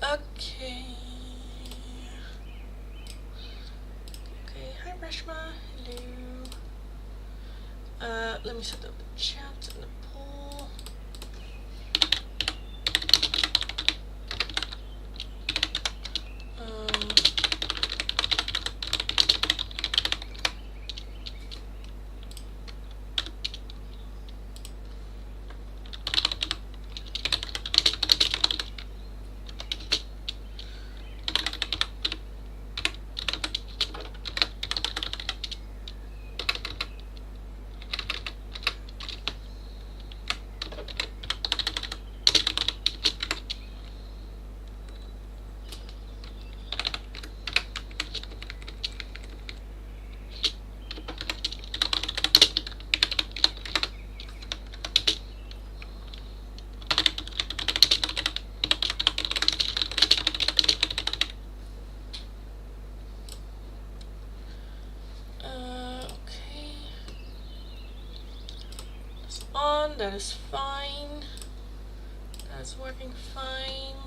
Okay. Okay, hi Reshma. Hello. Let me set up the chat and the poll. That is fine. That's working fine.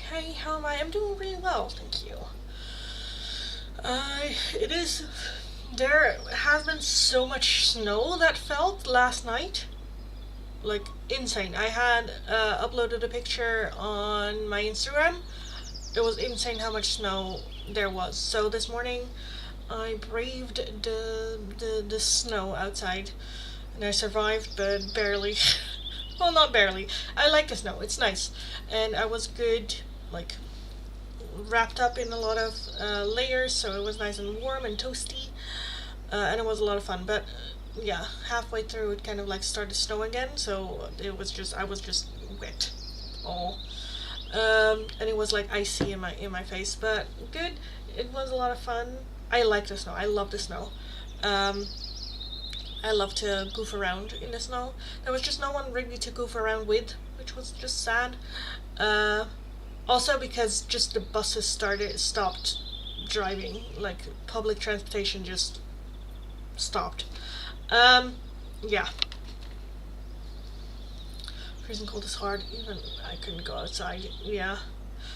Hey, how am I? I'm doing really well, thank you. There has been so much snow that fell last night. Like, insane. I had uploaded a picture on my Instagram. It was insane how much snow there was. So this morning, I braved the snow outside, and I survived, but barely. Well, not barely. I like the snow. It's nice, and I was good, like, wrapped up in a lot of layers, so it was nice and warm and toasty, and it was a lot of fun. But yeah, halfway through, it kind of like started to snow again, so I was just wet, all, and it was like icy in my face. But good. It was a lot of fun. I like the snow. I love the snow. I love to goof around in the snow. There was just no one really to goof around with, which was just sad. Also because just the buses stopped driving. Like, public transportation just stopped. Yeah. Freezing cold is hard. Even I couldn't go outside. Yeah.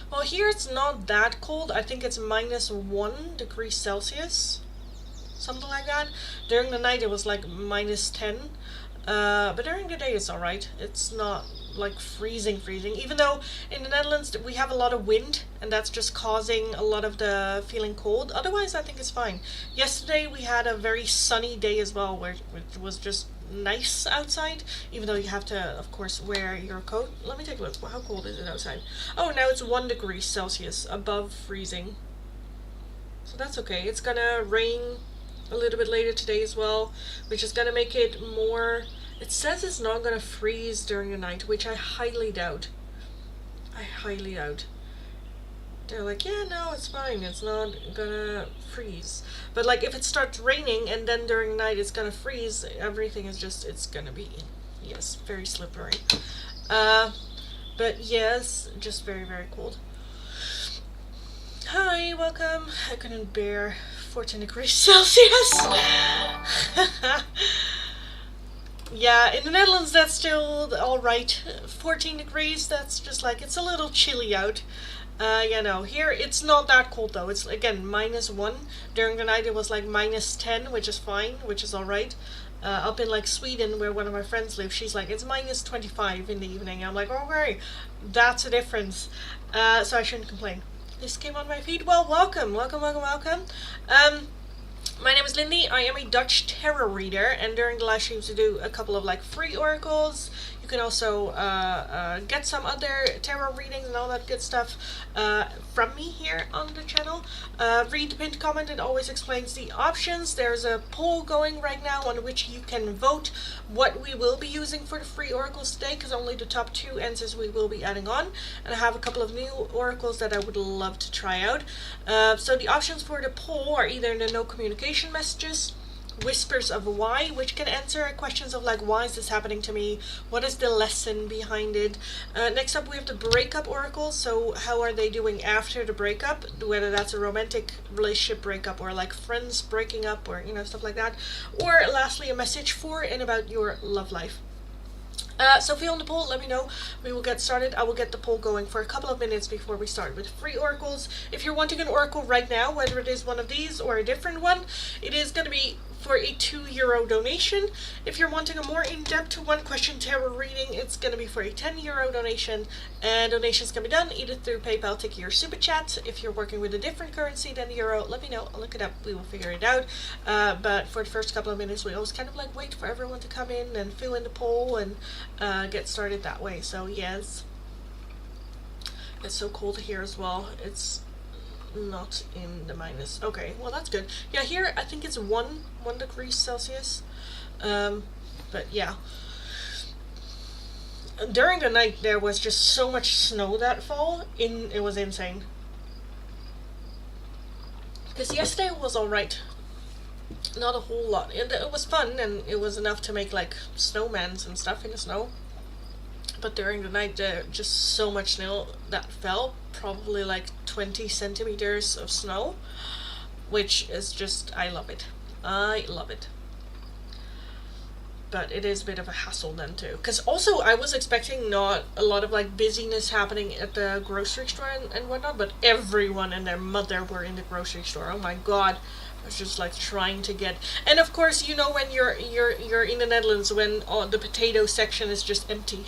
Well, here it's not that cold. I think it's -1 degree Celsius. Something like that. During the night it was like -10. But during the day it's alright. It's not like freezing. Even though in the Netherlands we have a lot of wind, and that's just causing a lot of the feeling cold. Otherwise I think it's fine. Yesterday we had a very sunny day as well, where it was just nice outside, even though you have to, of course, wear your coat. Let me take a look. How cold is it outside? Oh, now it's 1 degree Celsius above freezing. So that's okay. It's gonna rain a little bit later today as well, which is gonna make it more... It says it's not gonna freeze during the night, which I highly doubt. They're like, yeah, no, it's fine, it's not gonna freeze. But like, if it starts raining and then during the night it's gonna freeze, everything is just, it's gonna be, yes, very slippery. But yes, just very, very cold. Hi, welcome. I couldn't bear 14 degrees Celsius. Yeah, in the Netherlands that's still alright. 14 degrees, that's just like, it's a little chilly out. Yeah, no, here it's not that cold though. It's again -1. During the night it was like -10, which is fine, which is alright. Up in like Sweden, where one of my friends lives, she's like, it's -25 in the evening. I'm like, okay, that's a difference. So I shouldn't complain. This came on my feed. Well, welcome. My name is Lindy. I am a Dutch tarot reader, and during the live streams we do a couple of like free oracles. You can also get some other tarot readings and all that good stuff from me here on the channel. Read the pinned comment. It always explains the options. There's a poll going right now on which you can vote what we will be using for the free oracles today, because only the top 2 answers we will be adding on. And I have a couple of new oracles that I would love to try out. So the options for the poll are either the no communication messages, whispers of why, which can answer questions of like, why is this happening to me, what is the lesson behind it. Next up we have the breakup oracles, so how are they doing after the breakup, whether that's a romantic relationship breakup or like friends breaking up, or you know, stuff like that. Or lastly, a message for and about your love life. So if you're on the poll, let me know. We will get started. I will get the poll going for a couple of minutes before we start with free oracles. If you're wanting an oracle right now, whether it is one of these or a different one, it is going to be for a €2 donation. If you're wanting a more in-depth one question tarot reading, it's going to be for a €10 donation. And donations can be done either through PayPal, Tiki, or Super Chat. If you're working with a different currency than the euro, let me know. I'll look it up. We will figure it out. But for the first couple of minutes, we always kind of like wait for everyone to come in and fill in the poll and get started that way. So yes, it's so cold here as well. It's not in the minus. Okay, well that's good. Yeah, here I think it's 1 degree Celsius. But yeah, during the night there was just so much snow that fall. It was insane. Because yesterday was alright. Not a whole lot. It was fun, and it was enough to make like snowmans and stuff in the snow. But during the night, just so much snow that fell, probably like 20 centimeters of snow, which is just, I love it. I love it. But it is a bit of a hassle then too. Because also I was expecting not a lot of like busyness happening at the grocery store and whatnot, but everyone and their mother were in the grocery store. Oh my god. I was just like trying to get, and of course you know when you're in the Netherlands when the potato section is just empty.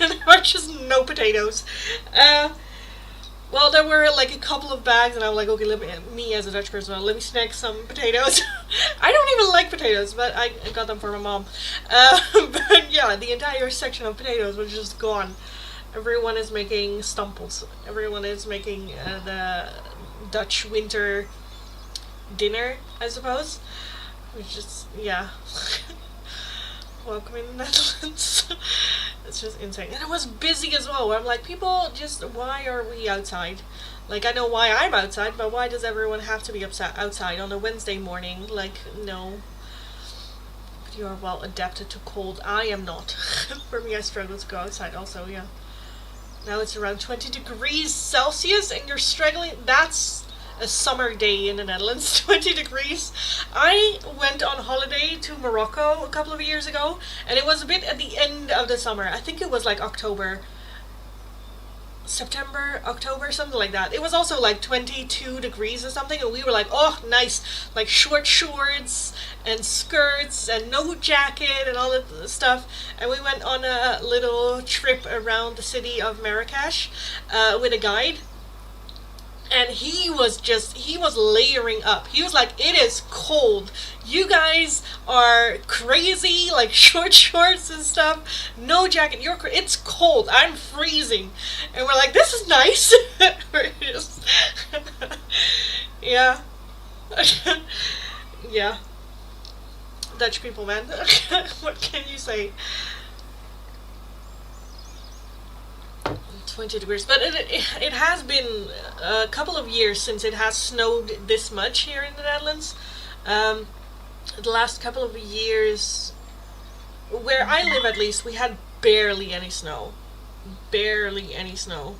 And there are just no potatoes. Well, there were like a couple of bags, and I was like, okay, me as a Dutch person, let me snack some potatoes. I don't even like potatoes, but I got them for my mom. But yeah, the entire section of potatoes was just gone. Everyone is making stampels. Everyone is making the Dutch winter dinner, I suppose. Which is, yeah. Welcome in the Netherlands. It's just insane. And it was busy as well. I'm like, people just, why are we outside? Like, I know why I'm outside, but why does everyone have to be outside on a Wednesday morning? Like, no. But you are well adapted to cold. I am not. For me, I struggle to go outside also, yeah. Now it's around 20 degrees Celsius, and you're struggling. That's a summer day in the Netherlands, 20 degrees. I went on holiday to Morocco a couple of years ago, and it was a bit at the end of the summer. I think it was like September, October, something like that. It was also like 22 degrees or something, and we were like, oh, nice, like short shorts and skirts and no jacket and all that stuff. And we went on a little trip around the city of Marrakesh with a guide. And he was layering up. He was like, it is cold. You guys are crazy, like short shorts and stuff. No jacket. It's cold. I'm freezing. And we're like, this is nice. We're just, yeah. Yeah. Dutch people, man. What can you say? 20 degrees, but it has been a couple of years since it has snowed this much here in the Netherlands. The last couple of years, where I live at least, we had barely any snow. Barely any snow.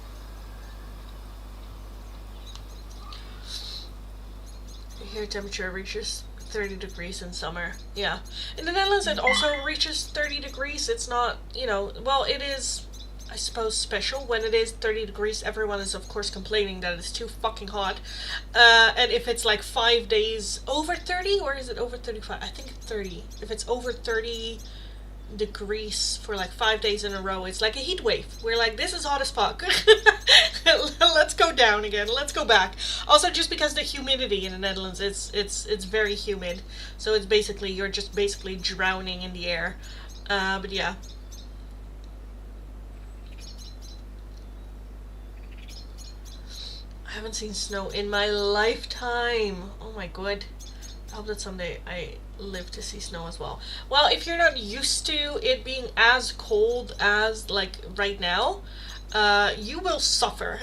Here temperature reaches 30 degrees in summer. Yeah. In the Netherlands it also reaches 30 degrees. It's not, well, it is, I suppose, special when it is 30 degrees. Everyone is of course complaining that it's too fucking hot. And if it's like 5 days over 30, or is it over 35? I think 30. If it's over 30 degrees for like 5 days in a row, it's like a heat wave. We're like, this is hot as fuck. Let's go down again. Let's go back. Also, just because the humidity in the Netherlands, it's very humid. So it's basically, you're just basically drowning in the air. But yeah. I haven't seen snow in my lifetime. Oh my god. I hope that someday I live to see snow as well. Well, if you're not used to it being as cold as like right now, you will suffer.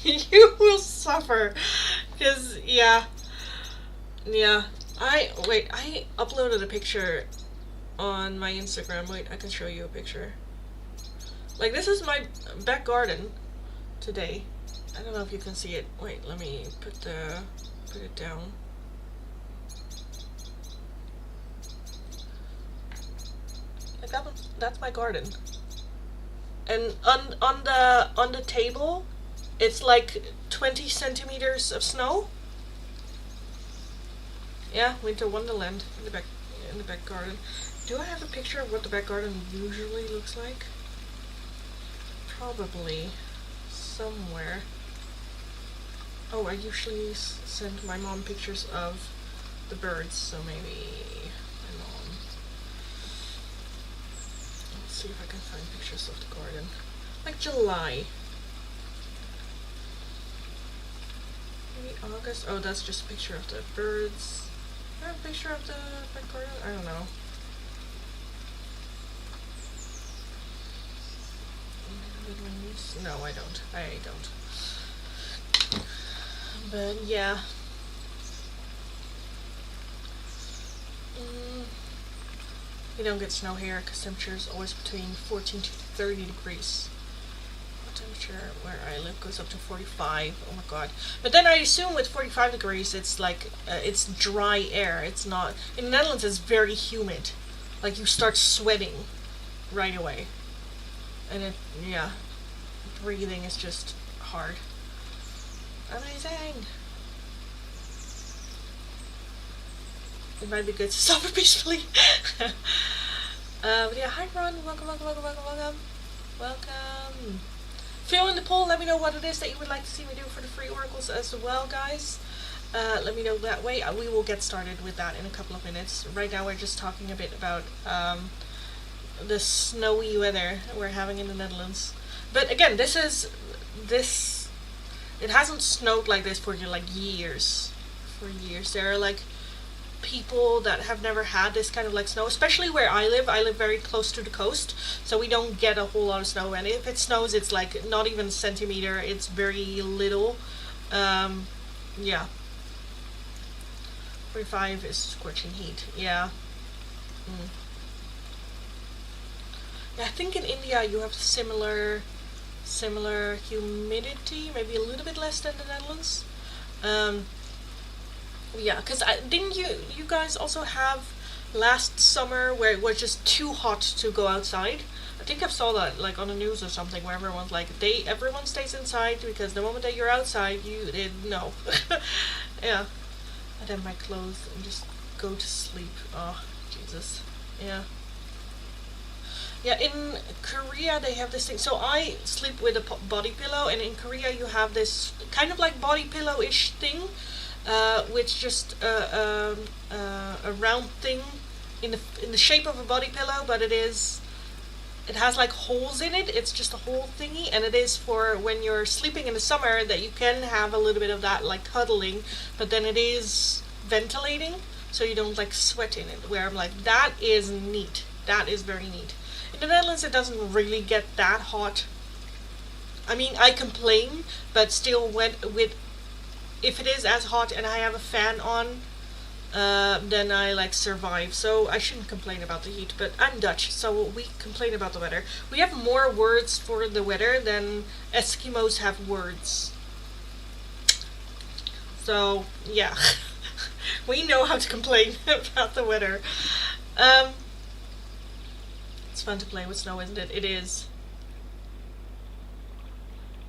You will suffer. Because, yeah. I uploaded a picture on my Instagram. Wait, I can show you a picture. Like, this is my back garden today. I don't know if you can see it. Wait, let me put it down. Like that one. That's my garden. And on the table, it's like 20 centimeters of snow. Yeah, Winter Wonderland in the back garden. Do I have a picture of what the back garden usually looks like? Probably somewhere. Oh, I usually send my mom pictures of the birds, so maybe my mom. Let's see if I can find pictures of the garden. Like July. Maybe August. Oh, that's just a picture of the birds. Do I have a picture of the back garden? I don't know. No, I don't. But yeah. We don't get snow here because temperature is always between 14 to 30 degrees. What temperature where I live goes up to 45. Oh my god. But then I assume with 45 degrees it's like, it's dry air. It's not. In the Netherlands it's very humid. Like you start sweating right away. And yeah. Breathing is just hard. Amazing. It might be good to stop it peacefully. But yeah, hi Ron, welcome. Fill in the poll, let me know what it is that you would like to see me do for the free oracles as well, guys. Let me know that way. We will get started with that in a couple of minutes. Right now we're just talking a bit about the snowy weather we're having in the Netherlands. But again, it hasn't snowed like this for like years. For years. There are like people that have never had this kind of like snow, especially where I live. I live very close to the coast, so we don't get a whole lot of snow, and if it snows it's like not even a centimeter. It's very little. Yeah. 45 is scorching heat. Yeah. Yeah, I think in India you have similar humidity, maybe a little bit less than the Netherlands. Yeah, because didn't you guys also have last summer where it was just too hot to go outside? I think I saw that like on the news or something where everyone's like everyone stays inside because the moment that you're outside no. Yeah. I have my clothes and just go to sleep. Oh, Jesus. Yeah. Yeah, in Korea they have this thing. So I sleep with a body pillow, and in Korea you have this kind of like body pillow-ish thing, which just a round thing in the shape of a body pillow, but it has like holes in it. It's just a whole thingy, and it is for when you're sleeping in the summer that you can have a little bit of that like cuddling, but then it is ventilating, so you don't like sweat in it. Where I'm like, that is neat. That is very neat. In the Netherlands it doesn't really get that hot. I mean, I complain, but still if it is as hot and I have a fan on, then I like survive. So I shouldn't complain about the heat, but I'm Dutch, so we complain about the weather. We have more words for the weather than Eskimos have words. So yeah, we know how to complain about the weather. It's fun to play with snow, isn't it? It is.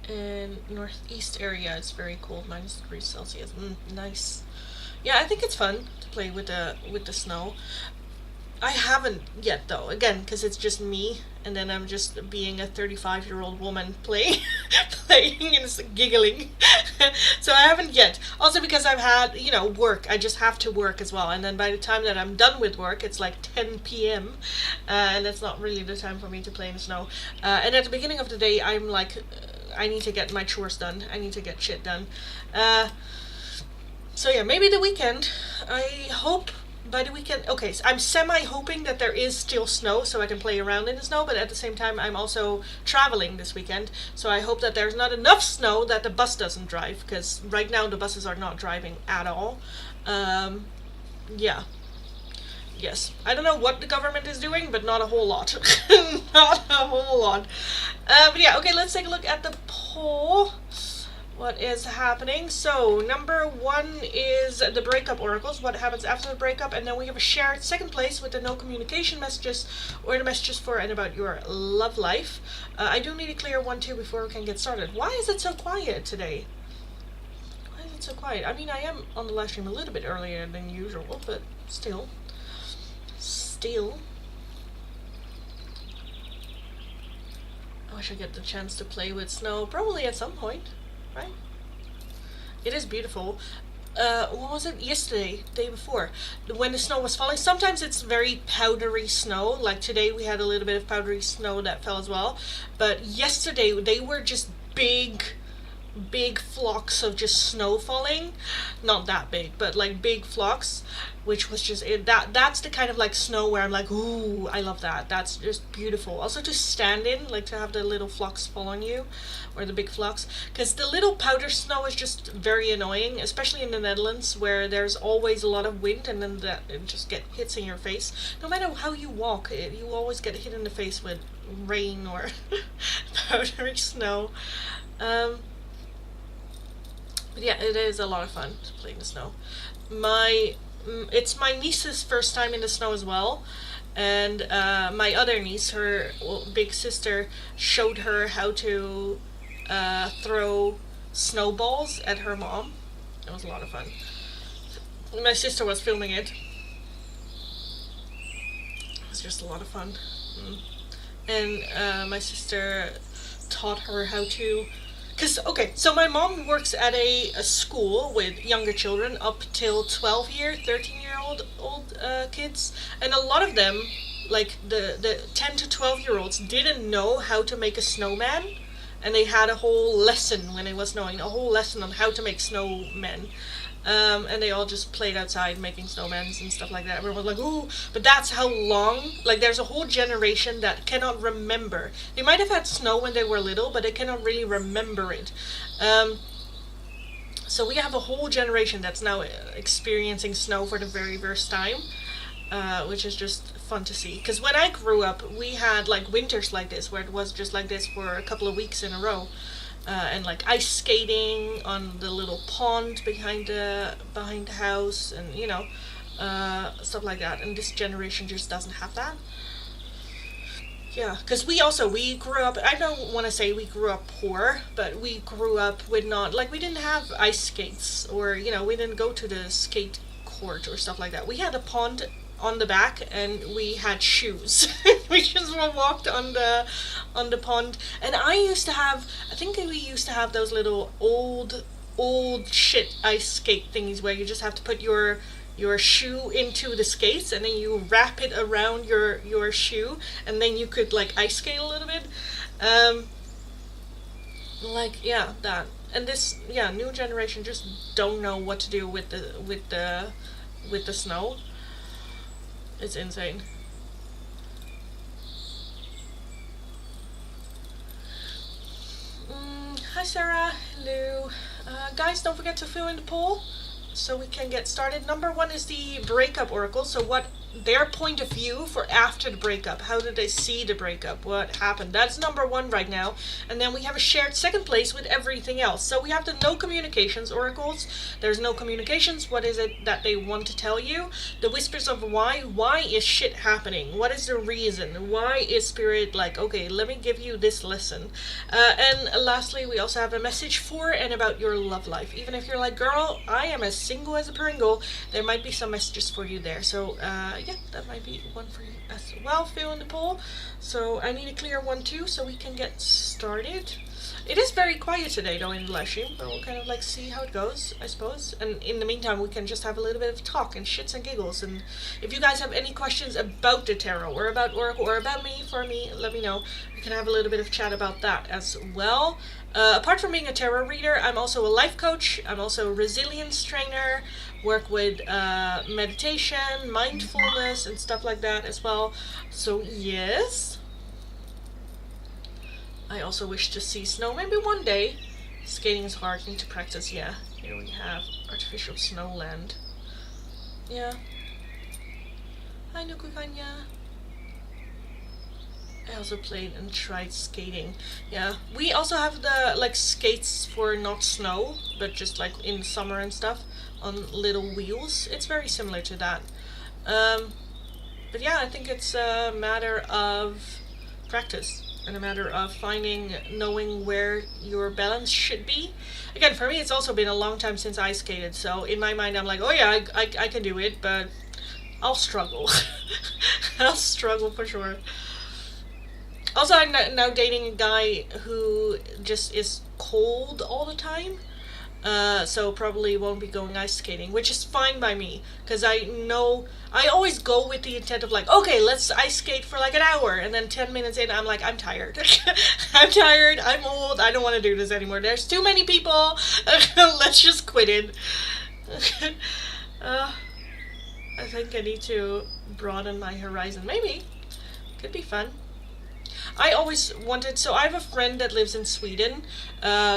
In northeast area, it's very cold, -3°C. Nice. Yeah, I think it's fun to play with the snow. I haven't yet though, again, because it's just me, and then I'm just being a 35-year-old woman playing and giggling. So I haven't yet. Also because I've had, work. I just have to work as well, and then by the time that I'm done with work, it's like 10 p.m. And that's not really the time for me to play in the snow. And at the beginning of the day, I'm like, I need to get my chores done. I need to get shit done. So yeah, maybe the weekend. I hope by the weekend. Okay, so I'm semi-hoping that there is still snow so I can play around in the snow, but at the same time I'm also traveling this weekend, so I hope that there's not enough snow that the bus doesn't drive, because right now the buses are not driving at all. Yeah. Yes. I don't know what the government is doing, but not a whole lot. Not a whole lot. But yeah, okay, let's take a look at the poll. what is happening. So number 1 is the breakup oracles, what happens after the breakup, and then we have a shared second place with the no communication messages, or the messages for and about your love life. I do need to clear 1 2 before we can get started. Why is it so quiet today? Why is it so quiet? I mean, I am on the live stream a little bit earlier than usual, but still. I wish I get the chance to play with snow, probably at some point, right? It is beautiful. What was it? Yesterday, day before, when the snow was falling. Sometimes it's very powdery snow. Like today, we had a little bit of powdery snow that fell as well. But yesterday, they were just big flocks of just snow falling. Not that big, but like big flocks, which was just that's the kind of like snow where I'm like, ooh, I love that. That's just beautiful. Also to stand in, like to have the little flocks fall on you, or the big flocks, because the little powder snow is just very annoying, especially in the Netherlands where there's always a lot of wind, and then it just hits in your face. No matter how you walk, you always get hit in the face with rain or powdery snow. But yeah, it is a lot of fun to play in the snow. It's my niece's first time in the snow as well, and my other niece, her big sister, showed her how to throw snowballs at her mom. It was a lot of fun. My sister was filming it. It was just a lot of fun. And my sister taught her how to... So my mom works at a school with younger children up till 13-year-old kids, and a lot of them, like the 10 to 12-year-olds, didn't know how to make a snowman, and they had a whole lesson when it was snowing, a whole lesson on how to make snowmen. And they all just played outside making snowmen and stuff like that. Everyone was like, ooh, but that's how long, like there's a whole generation that cannot remember. They might have had snow when they were little, but they cannot really remember it. So we have a whole generation that's now experiencing snow for the very first time, which is just fun to see. Because when I grew up, we had like winters like this, where it was just like this for a couple of weeks in a row. And like ice skating on the little pond behind the house, and stuff like that. And this generation just doesn't have that. Yeah, because we grew up, I don't want to say we grew up poor, but we grew up with we didn't have ice skates, or we didn't go to the skate court or stuff like that. We had a pond on the back, and we had shoes. We just walked on the pond. And I think we used to have those little old shit ice skate thingies where you just have to put your shoe into the skates, and then you wrap it around your shoe, and then you could like ice skate a little bit. That. And this new generation just don't know what to do with the snow. It's insane. Hi Sarah, hello. Guys, don't forget to fill in the poll so we can get started. Number 1 is the breakup oracle. So what their point of view for after the breakup. How did they see the breakup? What happened? That's number 1 right now. And then we have a shared second place with everything else. So we have the no communications oracles. There's no communications. What is it that they want to tell you? The whispers of why. Why is shit happening? What is the reason? Why is spirit like, okay, let me give you this lesson. And lastly, we also have a message for and about your love life. Even if you're like, girl, I am as single as a Pringle, there might be some messages for you there. So, that might be one for you as well. Fill in the poll. So I need to clear 1 2 so we can get started. It is very quiet today though in the live stream, but we'll kind of like see how it goes, I suppose. And in the meantime, we can just have a little bit of talk and shits and giggles. And if you guys have any questions about the tarot or about Oracle or about me, let me know. We can have a little bit of chat about that as well. Apart from being a tarot reader, I'm also a life coach. I'm also a resilience trainer. Work with meditation, mindfulness, and stuff like that as well. So yes, I also wish to see snow maybe one day. Skating is hard, need to practice. Yeah, here we have artificial snowland. Yeah. Hi Nukukanya. I also played and tried skating. Yeah, we also have the like skates for not snow, but just like in summer and stuff on little wheels. It's very similar to that. Um, but yeah, I think it's a matter of practice and a matter of knowing where your balance should be. Again, for me, it's also been a long time since I skated, so in my mind, I'm like, oh yeah, I can do it, but I'll struggle. I'll struggle for sure. Also, I'm now dating a guy who just is cold all the time. So probably won't be going ice skating, which is fine by me, because I know I always go with the intent of like, okay, let's ice skate for like an hour, and then 10 minutes in, I'm like, I'm tired. I'm tired, I'm old, I don't want to do this anymore. There's too many people, let's just quit it. I think I need to broaden my horizon. Maybe. Could be fun. I always wanted, so I have a friend that lives in Sweden.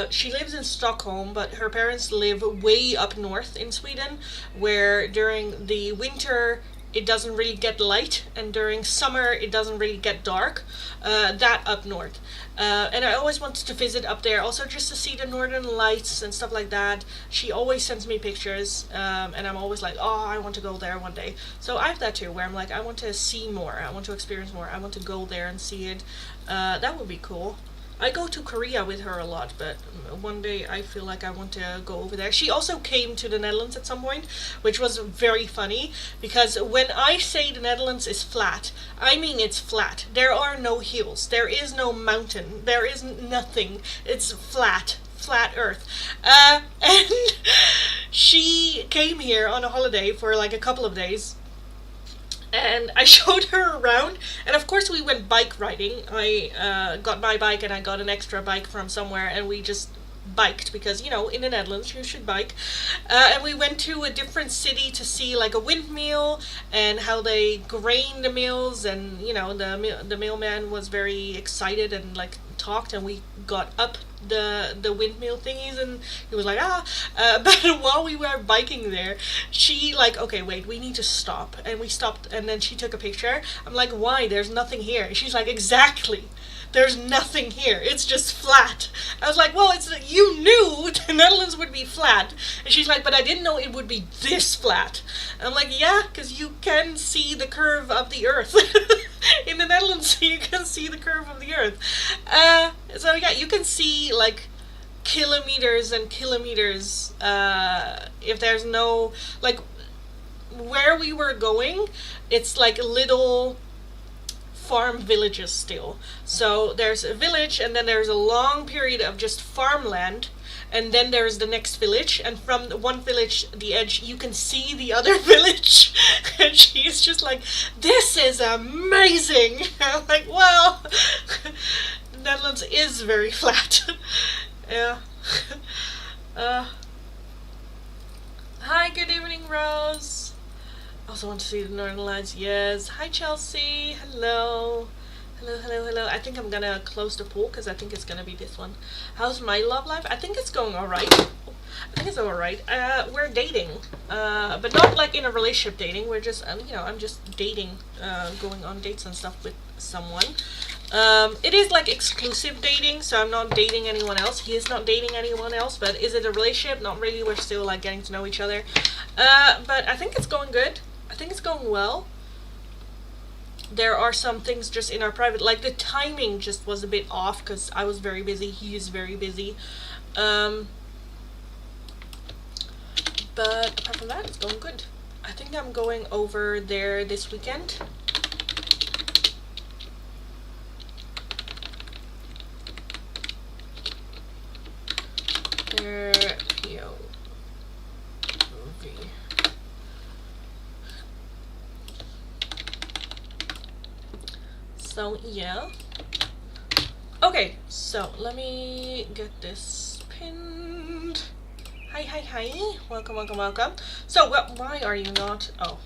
She lives in Stockholm, but her parents live way up north in Sweden, where during the winter it doesn't really get light, and during summer it doesn't really get dark. That up north. And I always wanted to visit up there, also just to see the northern lights and stuff like that. She always sends me pictures, and I'm always like, oh, I want to go there one day. So I have that too, where I'm like, I want to see more, I want to experience more, I want to go there and see it. That would be cool. I go to Korea with her a lot, but one day I feel like I want to go over there. She also came to the Netherlands at some point, which was very funny, because when I say the Netherlands is flat, I mean it's flat. There are no hills, there is no mountain, there is nothing. It's flat earth. And she came here on a holiday for like a couple of days, and I showed her around, and of course we went bike riding. I got my bike and I got an extra bike from somewhere, and we just biked, because, you know, in the Netherlands you should bike. And we went to a different city to see like a windmill and how they grain the mills, and, you know, the mailman was very excited and like talked, and we got up the windmill thingies, and he was like, but while we were biking there, she like, okay, wait, we need to stop, and we stopped, and then she took a picture. I'm like, why? There's nothing here. And she's like, exactly, there's nothing here, it's just flat. I was like, well, you knew the Netherlands would be flat. And she's like, but I didn't know it would be this flat. And I'm like, yeah, because you can see the curve of the earth. In the Netherlands, you can see the curve of the earth. So yeah, you can see like kilometers and kilometers, if there's no, like, where we were going, it's like little farm villages still. So there's a village, and then there's a long period of just farmland, and then there's the next village, and from the one village, the edge, you can see the other village. And she's just like, this is amazing. I'm like, well, Netherlands is very flat. Yeah. Hi, good evening, Rose. Also want to see the Northern Lights. Yes. Hi, Chelsea. Hello. Hello. I think I'm gonna close the poll, because I think it's gonna be this one. How's my love life? I think it's going alright. We're dating. But not like in a relationship dating. We're just, I'm just dating, going on dates and stuff with someone. It is like exclusive dating, so I'm not dating anyone else. He is not dating anyone else, but is it a relationship? Not really. We're still like getting to know each other. But I think it's going good. I think it's going well. There are some things just in our private, like the timing just was a bit off, because I was very busy, he is very busy. But apart from that, it's going good. I think I'm going over there this weekend. Movie. So yeah. Okay, so let me get this pinned. Hi. Welcome. So, why are you not? Oh.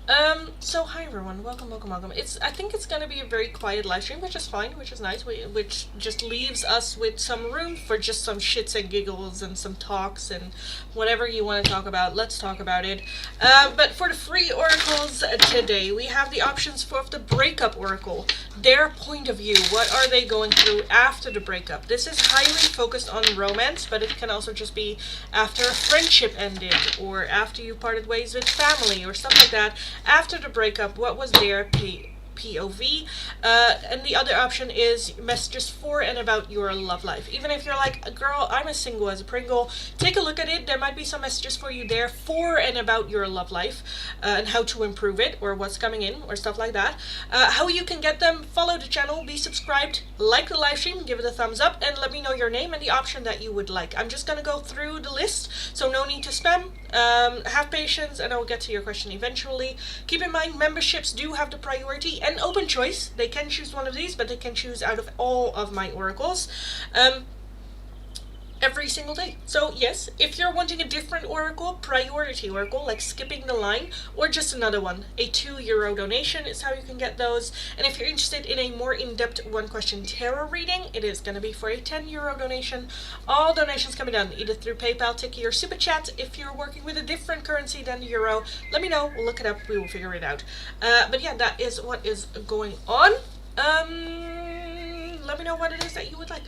So hi everyone, welcome. I think it's gonna be a very quiet live stream, which is fine, which is nice, which just leaves us with some room for just some shits and giggles and some talks and whatever you want to talk about, let's talk about it. But for the free oracles today, we have the options for the breakup oracle, their point of view, what are they going through after the breakup. This is highly focused on romance, but it can also just be after a friendship ended, or after you parted ways with family, or stuff like that. After the breakup, what was their POV? And the other option is messages for and about your love life. Even if you're like, girl, I'm as single as a Pringle, take a look at it. There might be some messages for you there for and about your love life, and how to improve it, or what's coming in, or stuff like that. How you can get them: follow the channel, be subscribed, like the live stream, give it a thumbs up, and let me know your name and the option that you would like. I'm just gonna go through the list, so no need to spam. Have patience, and I'll get to your question eventually. Keep in mind, memberships do have the priority and open choice. They can choose one of these, but they can choose out of all of my oracles every single day. So yes, if you're wanting a different oracle, priority oracle, like skipping the line, or just another one, a €2 donation is how you can get those. And if you're interested in a more in-depth one question tarot reading, it is going to be for a €10 donation. All donations can be done either through PayPal, Tiki, or Super Chat. If you're working with a different currency than the euro, let me know, we'll look it up, we will figure it out. But yeah, that is what is going on. Let me know what it is that you would like.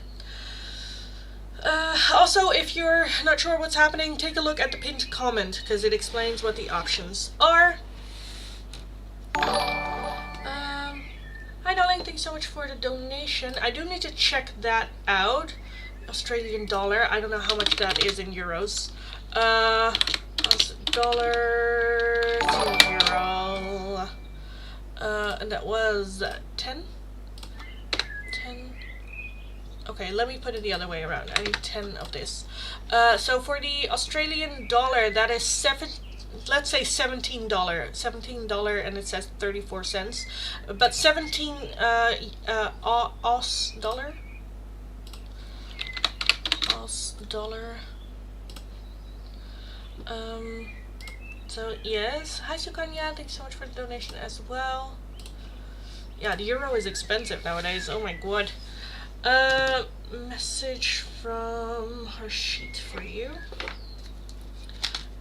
Also, if you're not sure what's happening, take a look at the pinned comment, because it explains what the options are. Hi darling, thanks so much for the donation. I do need to check that out. Australian dollar, I don't know how much that is in euros. Dollar to euro. And that was 10? 10? Okay, let me put it the other way around. I need 10 of this. So for the Australian dollar, that is let's say $17. $17, and it says 34 cents. But 17 Aus dollar? Aus dollar. So yes. Hi Sukanya, thanks so much for the donation as well. Yeah, the euro is expensive nowadays. Oh my god. Message from Harshit for you.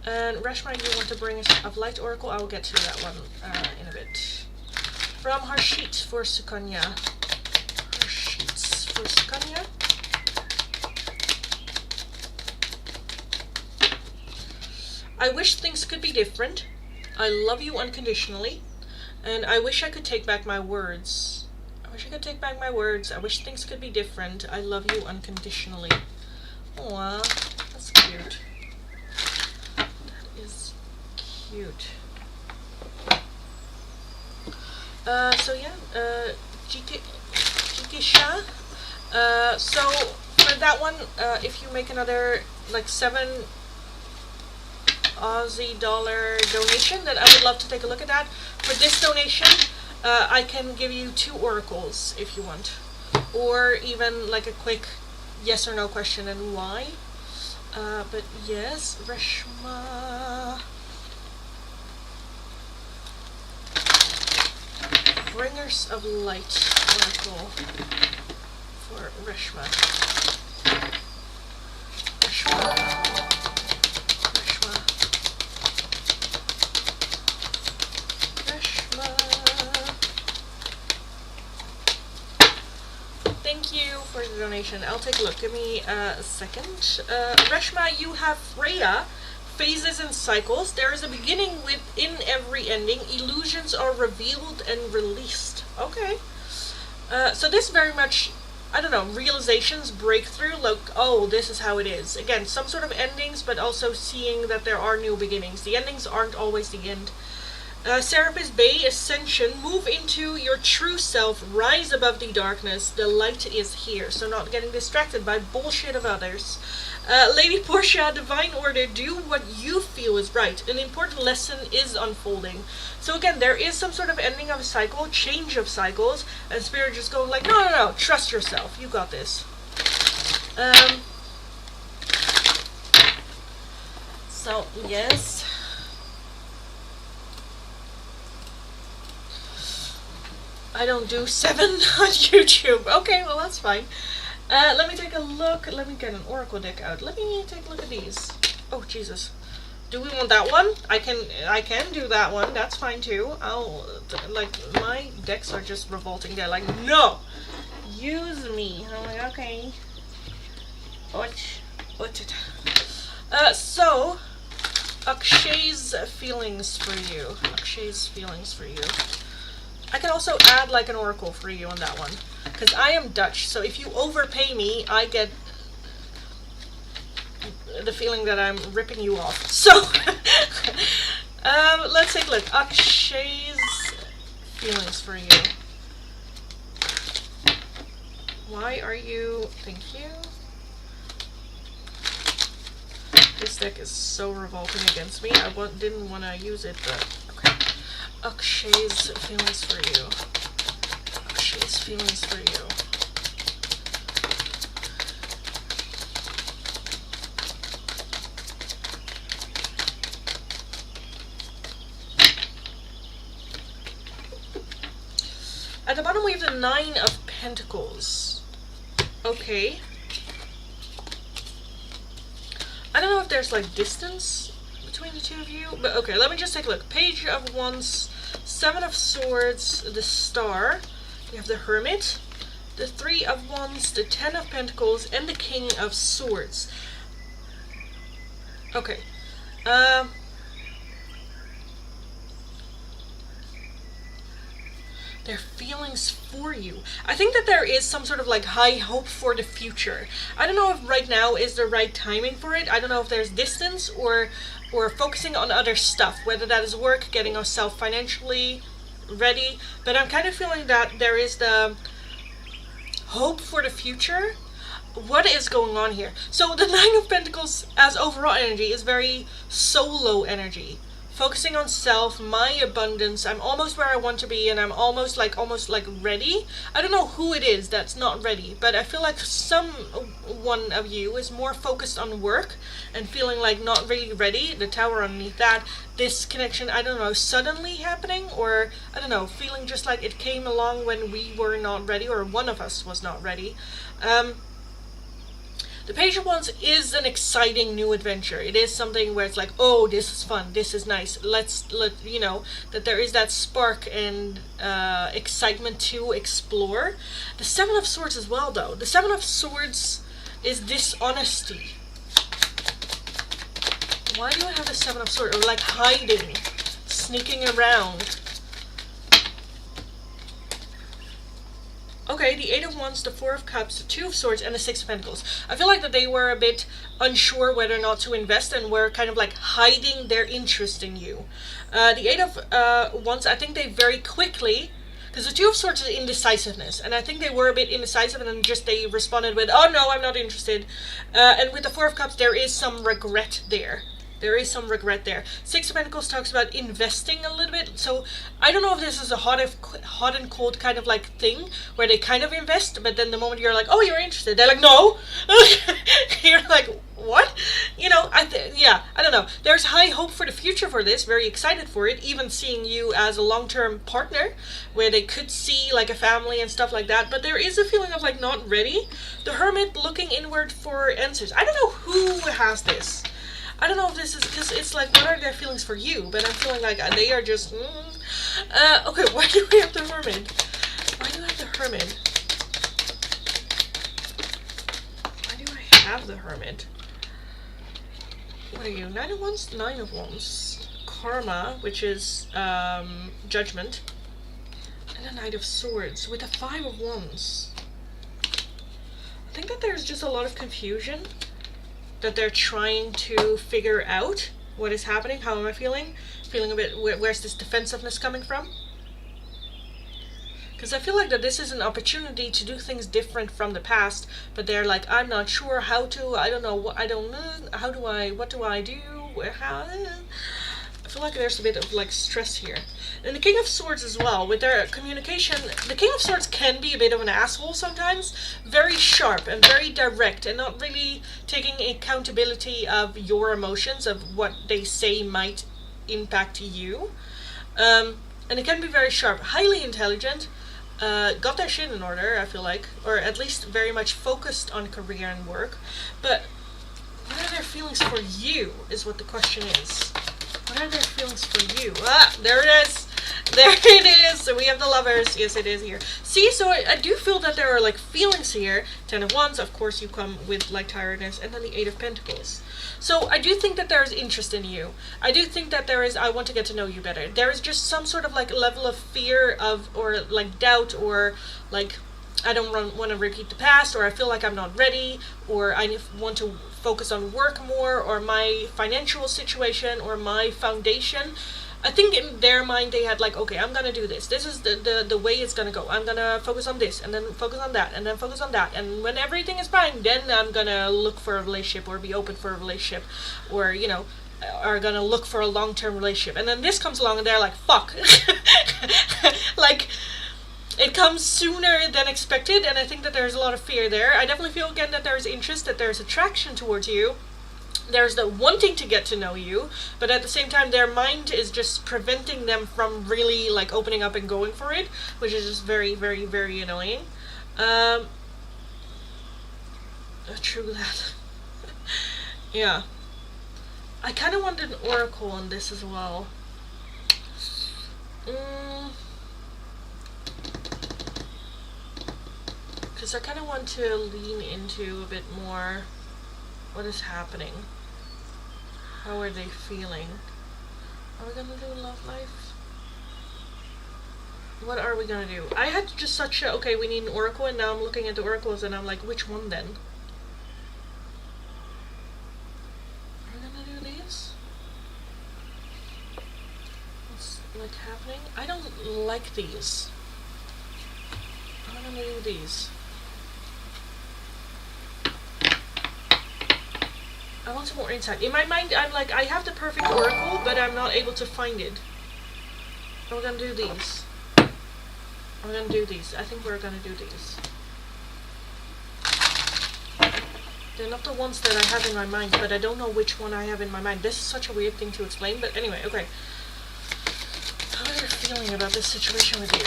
And Reshma, you want to bring us a light oracle? I will get to that one in a bit. From Harshit for Sukanya. Harshit for Sukanya. I wish things could be different. I love you unconditionally. And I wish I could take back my words. I wish I could take back my words. I wish things could be different. I love you unconditionally. Aww, that's cute. That is cute. So yeah, Jikisha. So for that one, if you make another like 7 Aussie dollar donation, then I would love to take a look at that. For this donation, I can give you 2 oracles if you want, or even like a quick yes or no question and why. But yes, Reshma. Bringers of Light oracle for Reshma. Reshma. Thank you for the donation. I'll take a look. Give me a second. Reshma, you have Freya, phases and cycles. There is a beginning within every ending. Illusions are revealed and released. Okay. So this very much, I don't know, realizations, breakthrough, like, oh, this is how it is. Again, some sort of endings, but also seeing that there are new beginnings. The endings aren't always the end. Serapis Bay, Ascension, move into your true self, rise above the darkness, the light is here. So not getting distracted by bullshit of others. Lady Portia, Divine Order, do what you feel is right. An important lesson is unfolding. So again, there is some sort of ending of a cycle, change of cycles, and Spirit just going like, no, trust yourself, you got this. So, yes. I don't do 7 on YouTube. Okay, well that's fine. Let me take a look. Let me get an oracle deck out. Let me take a look at these. Oh Jesus. Do we want that one? I can do that one. That's fine too. Like my decks are just revolting. They're like, no, use me. I'm like, okay. What's it? So Akshay's feelings for you. Akshay's feelings for you. I can also add like an oracle for you on that one, because I am Dutch. So if you overpay me, I get the feeling that I'm ripping you off. So let's take a look. Akshay's feelings for you. Why are you? Thank you. This deck is so revolting against me. I didn't want to use it, but okay. Akshay's feelings for you. Akshay's feelings for you. At the bottom we have the 9 of Pentacles. Okay. I don't know if there's like distance between the two of you, but okay, let me just take a look. Page of Wands, 7 of Swords, the Star. We have the Hermit, the 3 of Wands, the 10 of Pentacles, and the King of Swords. Okay. Their feelings for you. I think that there is some sort of like high hope for the future. I don't know if right now is the right timing for it. I don't know if there's distance or focusing on other stuff, whether that is work, getting ourselves financially ready. But I'm kind of feeling that there is the hope for the future. What is going on here? So the 9 of Pentacles as overall energy is very solo energy. Focusing on self, my abundance. I'm almost where I want to be, and I'm almost like ready. I don't know who it is that's not ready, but I feel like someone of you is more focused on work and feeling like not really ready. The Tower underneath that, this connection, I don't know, suddenly happening, or I don't know, feeling just like it came along when we were not ready, or one of us was not ready. The Page of Wands is an exciting new adventure. It is something where it's like, oh, this is fun, this is nice. You know, that there is that spark and excitement to explore. The 7 of Swords as well, though. The 7 of Swords is dishonesty. Why do I have the 7 of Swords? Or like hiding, sneaking around. Okay, the 8 of Wands, the 4 of Cups, the 2 of Swords, and the 6 of Pentacles. I feel like that they were a bit unsure whether or not to invest and were kind of like hiding their interest in you. The 8 of Wands, I think they very quickly, because the 2 of Swords is indecisiveness, and I think they were a bit indecisive and then just they responded with, oh no, I'm not interested. And with the 4 of Cups, there is some regret there. There is some regret there. 6 of Pentacles talks about investing a little bit. So I don't know if this is a hot and cold kind of like thing where they kind of invest, but then the moment you're like, oh, you're interested, they're like, no. You're like, what? You know, I don't know. There's high hope for the future for this. Very excited for it. Even seeing you as a long-term partner where they could see like a family and stuff like that. But there is a feeling of like not ready. The Hermit looking inward for answers. I don't know who has this. I don't know if this is, because it's like, what are their feelings for you? But I'm feeling like they are just, okay, why do we have the Hermit? Why do I have the Hermit? Why do I have the Hermit? What are you? 9 of Wands? 9 of Wands. Karma, which is, Judgment. And a Knight of Swords with a 5 of Wands. I think that there's just a lot of confusion. That they're trying to figure out what is happening. How am I feeling? Feeling a bit, where's this defensiveness coming from? Because I feel like that this is an opportunity to do things different from the past, but they're like, I'm not sure how to, I don't know, what do I do? How? I feel like there's a bit of like stress here. And the King of Swords as well, with their communication, the King of Swords can be a bit of an asshole sometimes, very sharp and very direct and not really taking accountability of your emotions, of what they say might impact you. And it can be very sharp, highly intelligent, got their shit in order, I feel like, or at least very much focused on career and work. But what are their feelings for you is what the question is. What are their feelings for you? Ah, there it is. There it is. So we have the lovers. Yes, it is here. See, so I do feel that there are like feelings here. 10 of Wands, of course, you come with like tiredness, and then the 8 of Pentacles. So I do think that there is interest in you. I do think that there is, I want to get to know you better. There is just some sort of like level of fear of, or like doubt, or like I don't want to repeat the past, or I feel like I'm not ready, or I want to focus on work more, or my financial situation, or my foundation. I think in their mind they had like, okay, I'm gonna do this. This is the way it's gonna go. I'm gonna focus on this, and then focus on that, and then focus on that. And when everything is fine, then I'm gonna look for a relationship, or be open for a relationship, or, you know, are gonna look for a long-term relationship. And then this comes along and they're like, fuck. Like, it comes sooner than expected, and I think that there's a lot of fear there. I definitely feel again that there's interest, that there's attraction towards you. There's the wanting to get to know you, but at the same time their mind is just preventing them from really like opening up and going for it, which is just very, very, very annoying. True that. Yeah. I kind of want an oracle on this as well. Because I kind of want to lean into a bit more what is happening. How are they feeling? Are we gonna do love life? What are we gonna do? I had just such a, okay, we need an oracle, and now I'm looking at the oracles and I'm like, which one then? Are we gonna do these? What's like happening? I don't like these. I'm gonna do these. I want some more insight. In my mind, I'm like, I have the perfect oracle, but I'm not able to find it. We're gonna do these. We're gonna do these. I think we're gonna do these. They're not the ones that I have in my mind, but I don't know which one I have in my mind. This is such a weird thing to explain, but anyway, okay. How are you feeling about this situation with you?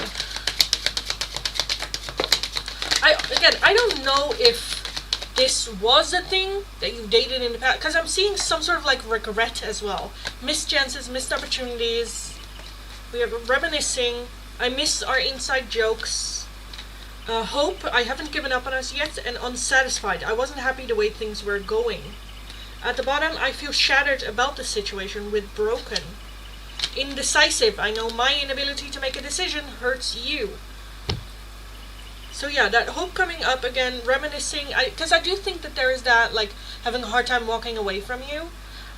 I don't know if this was a thing that you dated in the past, because I'm seeing some sort of like regret as well. Missed chances, missed opportunities. We are reminiscing. I miss our inside jokes. Hope, I haven't given up on us yet, and unsatisfied. I wasn't happy the way things were going. At the bottom, I feel shattered about the situation with broken. Indecisive, I know my inability to make a decision hurts you. So yeah, that hope coming up again, reminiscing, because I do think that there is that, like, having a hard time walking away from you,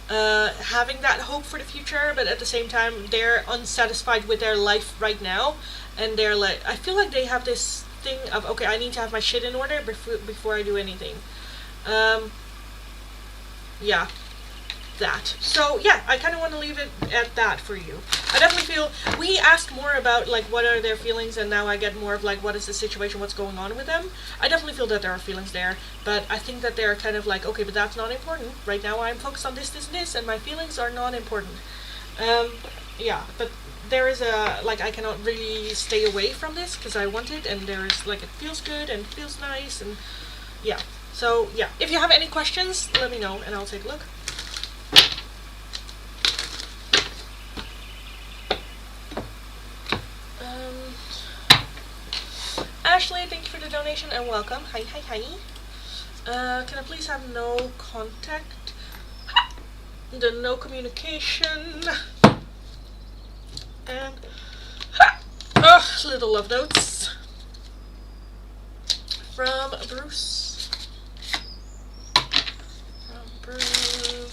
having that hope for the future, but at the same time, they're unsatisfied with their life right now, and they're like, I feel like they have this thing of, okay, I need to have my shit in order before I do anything. Yeah. That. So yeah, I kind of want to leave it at that for you. I definitely feel, we asked more about like what are their feelings, and now I get more of like what is the situation, what's going on with them. I definitely feel that there are feelings there, but I think that they're kind of like, okay, but that's not important. Right now I'm focused on this, this, and this, and my feelings are not important. Yeah, but there is a, like, I cannot really stay away from this because I want it, and there is like, it feels good and it feels nice, and yeah. So yeah, if you have any questions, let me know and I'll take a look. Ashley, thank you for the donation and welcome. Hi, hi, hi. Can I please have no contact? The no communication. And little love notes from Bruce. From Bruce.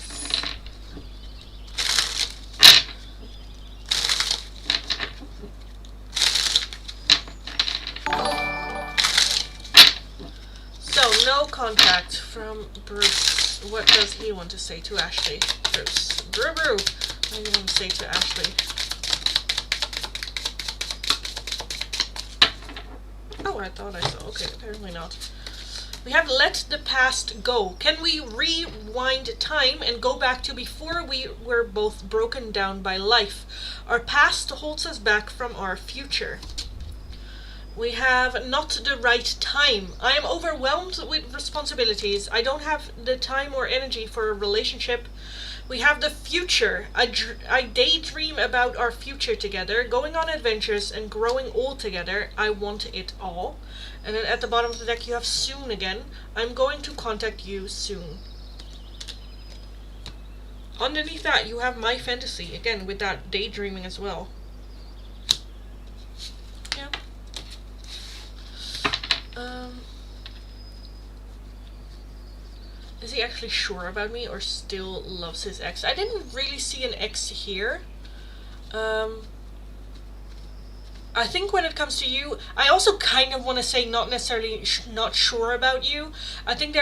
No contact from Bruce. What does he want to say to Ashley? Bruce. Brew. What do you want to say to Ashley? Oh, I thought I saw. Okay, apparently not. We have let the past go. Can we rewind time and go back to before we were both broken down by life? Our past holds us back from our future. We have not the right time. I am overwhelmed with responsibilities. I don't have the time or energy for a relationship. We have the future. I daydream about our future together, going on adventures and growing old together. I want it all. And then at the bottom of the deck you have soon again. I'm going to contact you soon. Underneath that you have my fantasy, again with that daydreaming as well. Yeah. Is he actually sure about me or still loves his ex? I didn't really see an ex here. I think when it comes to you, I also kind of want to say not necessarily not sure about you. I think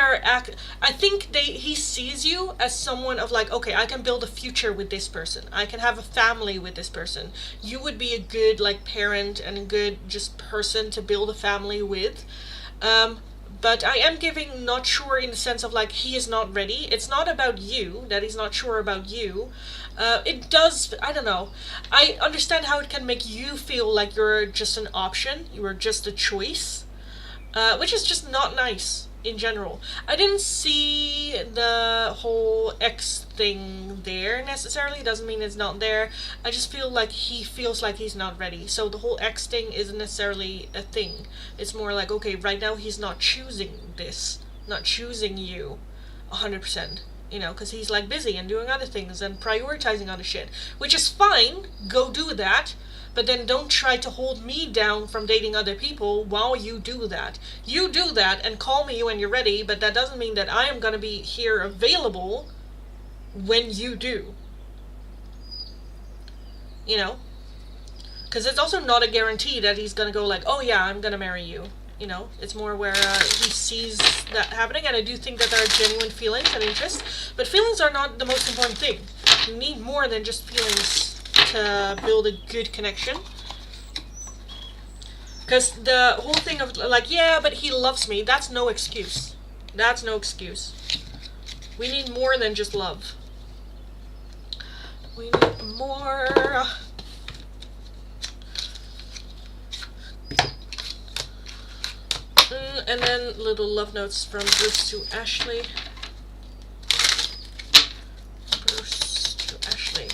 he sees you as someone of like, okay, I can build a future with this person. I can have a family with this person. You would be a good like parent and a good just person to build a family with. But I am giving not sure in the sense of like he is not ready. It's not about you, that he's not sure about you. It does, I don't know. I understand how it can make you feel like you're just an option, you are just a choice, which is just not nice in general. I didn't see the whole X thing there necessarily. Doesn't mean it's not there. I just feel like he feels like he's not ready. So the whole X thing isn't necessarily a thing. It's more like, okay, right now he's not choosing this, not choosing you 100%. You know, because he's like busy and doing other things and prioritizing other shit, which is fine. Go do that. But then don't try to hold me down from dating other people while you do that. You do that and call me when you're ready, but that doesn't mean that I am going to be here available when you do. You know? Because it's also not a guarantee that he's going to go like, oh yeah, I'm going to marry you. You know, it's more where he sees that happening, and I do think that there are genuine feelings and interests, but feelings are not the most important thing. You need more than just feelings to build a good connection. Because the whole thing of like, yeah, but he loves me, that's no excuse. That's no excuse. We need more than just love. We need more. And then little love notes from Bruce to Ashley. Bruce to Ashley.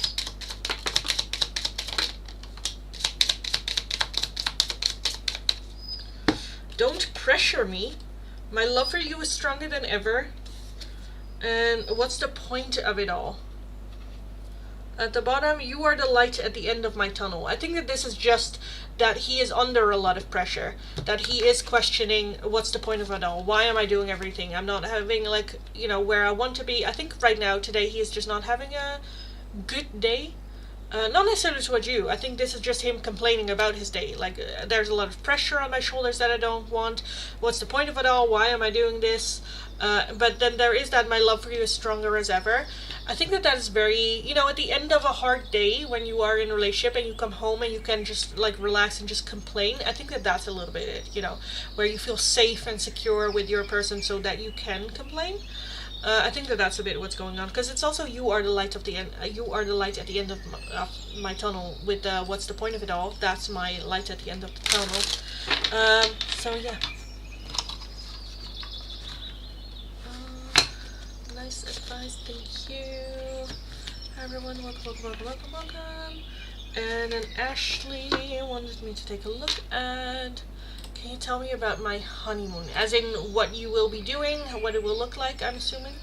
Don't pressure me. My love for you is stronger than ever. And what's the point of it all? At the bottom, you are the light at the end of my tunnel. I think that this is just that he is under a lot of pressure. That he is questioning, what's the point of it all? Why am I doing everything? I'm not having, like, you know, where I want to be. I think right now, today, he is just not having a good day. Not necessarily towards you. I think this is just him complaining about his day. Like, there's a lot of pressure on my shoulders that I don't want. What's the point of it all? Why am I doing this? But then there is that my love for you is stronger as ever. I think that is very, you know, at the end of a hard day when you are in a relationship and you come home and you can just like relax and just complain. I think that that's a little bit it, you know, where you feel safe and secure with your person so that you can complain. I think that that's a bit what's going on, because it's also you are the light of the end. You are the light at the end of my tunnel. With what's the point of it all? That's my light at the end of the tunnel. So yeah. Nice advice, thank you. Hi everyone, welcome. And then Ashley wanted me to take a look at. Can you tell me about my honeymoon? As in what you will be doing, what it will look like, I'm assuming?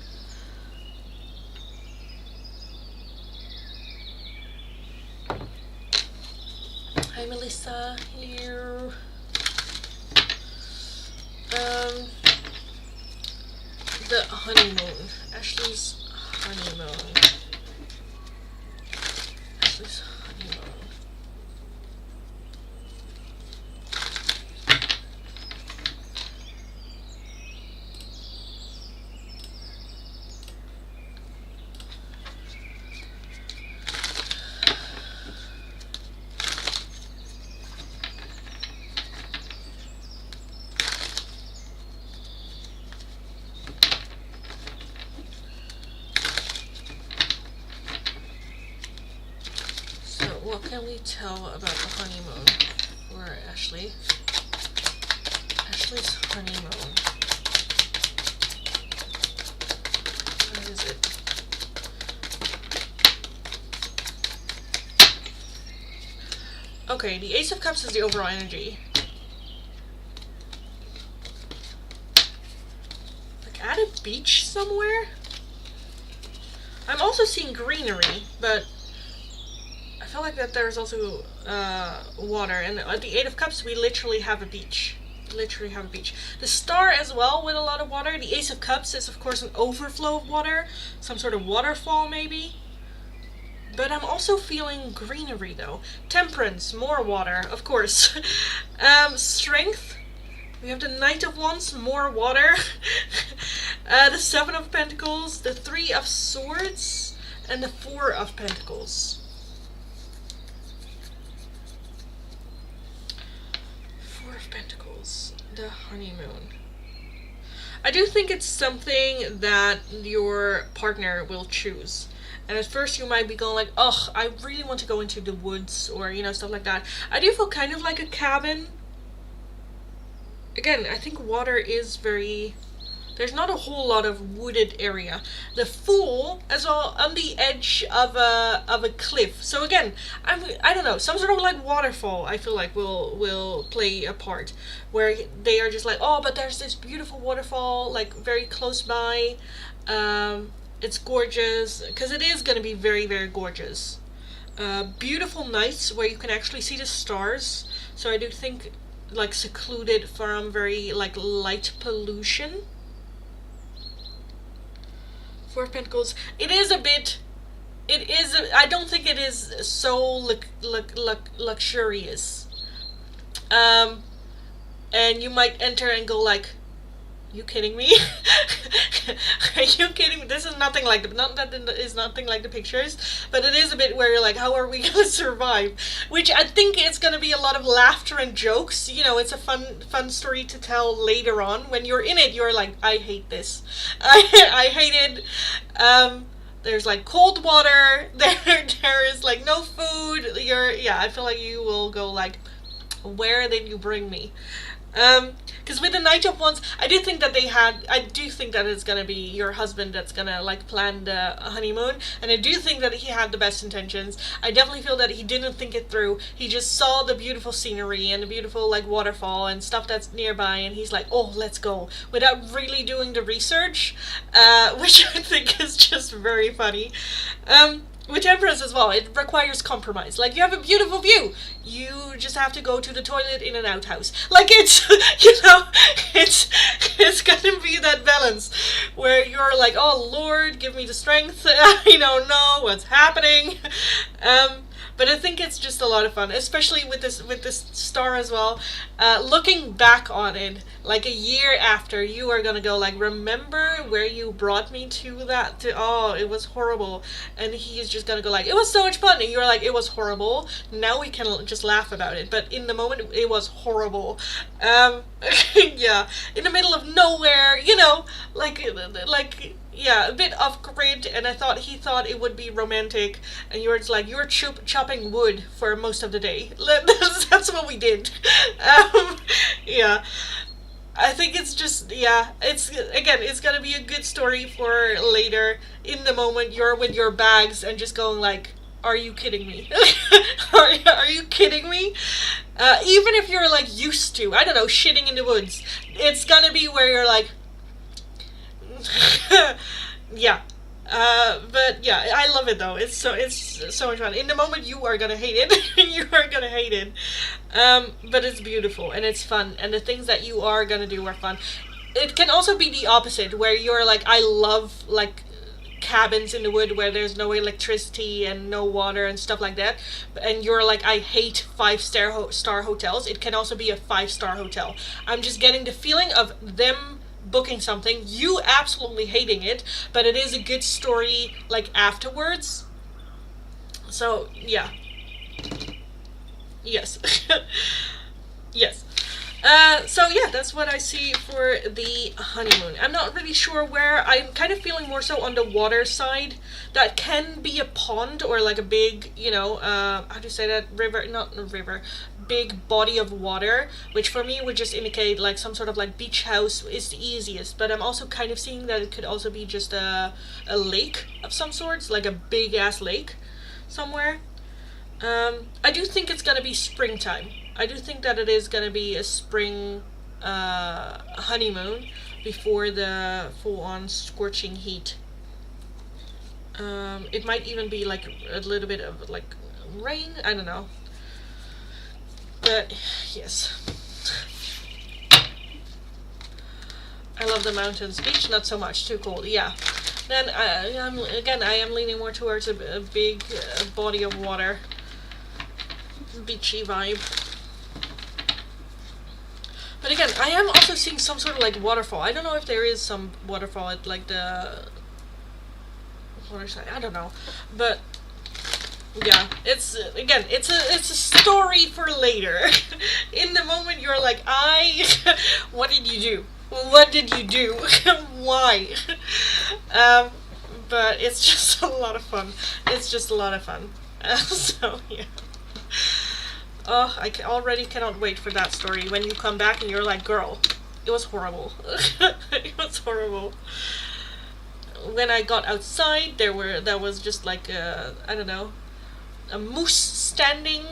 Hi Melissa, here. The honeymoon. Ashley's honeymoon. Ashley's honeymoon. What can we tell about the honeymoon for Ashley? Where's honeymoon? Where is it? Okay, the Ace of Cups is the overall energy. Like at a beach somewhere? I'm also seeing greenery, but I feel like that there's also water. And at the Eight of Cups, we literally have a beach. Literally have a beach. The Star as well with a lot of water. The Ace of Cups is of course an overflow of water. Some sort of waterfall maybe. But I'm also feeling greenery though. Temperance, more water, of course. Strength. We have the Knight of Wands, more water. The Seven of Pentacles, the Three of Swords, and the Four of Pentacles. Four of Pentacles, the honeymoon. I do think it's something that your partner will choose. And at first you might be going like, oh, I really want to go into the woods or, you know, stuff like that. I do feel kind of like a cabin. Again, I think water is very... There's not a whole lot of wooded area. The Fool, as well, on the edge of a cliff. So again, I don't know, some sort of like waterfall, I feel like will play a part. Where they are just like, oh, but there's this beautiful waterfall, like very close by. It's gorgeous, because it is going to be very, very gorgeous. Beautiful nights where you can actually see the stars. So I do think, like, secluded from very, like, light pollution. Four of Pentacles. It is a bit... I don't think it is so luxurious. And you might enter and go like... You kidding me? Are you kidding me? This is nothing like the, not that it is nothing like the pictures, but it is a bit where you're like, how are we gonna survive? Which I think it's gonna be a lot of laughter and jokes. You know, it's a fun story to tell later on. When you're in it, you're like, I hate this. I hate it. There's like cold water. There is like no food. I feel like you will go like, where did you bring me? Because with the Knight of Wands, I do think that it's gonna be your husband that's gonna like plan the honeymoon, and I do think that he had the best intentions. I definitely feel that he didn't think it through. He just saw the beautiful scenery and the beautiful like waterfall and stuff that's nearby, and he's like, oh, let's go, without really doing the research, which I think is just very funny. With Empress as well, it requires compromise. Like, you have a beautiful view. You just have to go to the toilet in an outhouse. Like, it's, you know, it's gonna be that balance where you're like, oh, Lord, give me the strength. I don't know what's happening. But I think it's just a lot of fun, especially with this star as well. Looking back on it, like a year after, you are gonna go like, remember where you brought me to that? Oh, it was horrible. And he's just gonna go like, it was so much fun. And you're like, it was horrible. Now we can just laugh about it. But in the moment, it was horrible. Yeah, in the middle of nowhere, you know, yeah, a bit off grid, and he thought it would be romantic, and you were just like, you were chopping wood for most of the day. That's what we did. Yeah. I think it's just, yeah, it's gonna be a good story for later. In the moment, you're with your bags and just going like, are you kidding me? Are you kidding me? Even if you're like used to, I don't know, shitting in the woods, it's gonna be where you're like, yeah. But yeah, I love it though. It's so much fun. In the moment, you are gonna hate it. You are gonna hate it. But it's beautiful and it's fun, and the things that you are gonna do are fun. It can also be the opposite, where you're like, I love like cabins in the wood where there's no electricity and no water and stuff like that, and you're like, I hate 5-star hotels. It can also be a 5-star hotel. I'm just getting the feeling of them booking something, you absolutely hating it, but it is a good story like afterwards. So yeah, yes. Yes. So yeah, that's what I see for the honeymoon. I'm not really sure where. I'm kind of feeling more so on the water side. That can be a pond or like a big, you know, how do you say that? River, not a river. big body of water, which for me would just indicate like some sort of like beach house is the easiest. But I'm also kind of seeing that it could also be just a lake of some sorts, like a big ass lake somewhere. I do think it's gonna be springtime. I do think that it is gonna be a spring honeymoon before the full-on scorching heat. It might even be like a little bit of like rain, I don't know. But yes, I love the mountains. Beach, not so much, too cold. Yeah. Then I am leaning more towards a big body of water, beachy vibe. But again, I am also seeing some sort of like waterfall. I don't know if there is some waterfall at like the waterside. I don't know, but yeah, it's again, it's a story for later. In the moment, you're like, what did you do? What did you do? Why? But it's just a lot of fun. It's just a lot of fun. So yeah. Oh, I already cannot wait for that story when you come back and you're like, girl, it was horrible. It was horrible. When I got outside, there was just like I don't know, a moose standing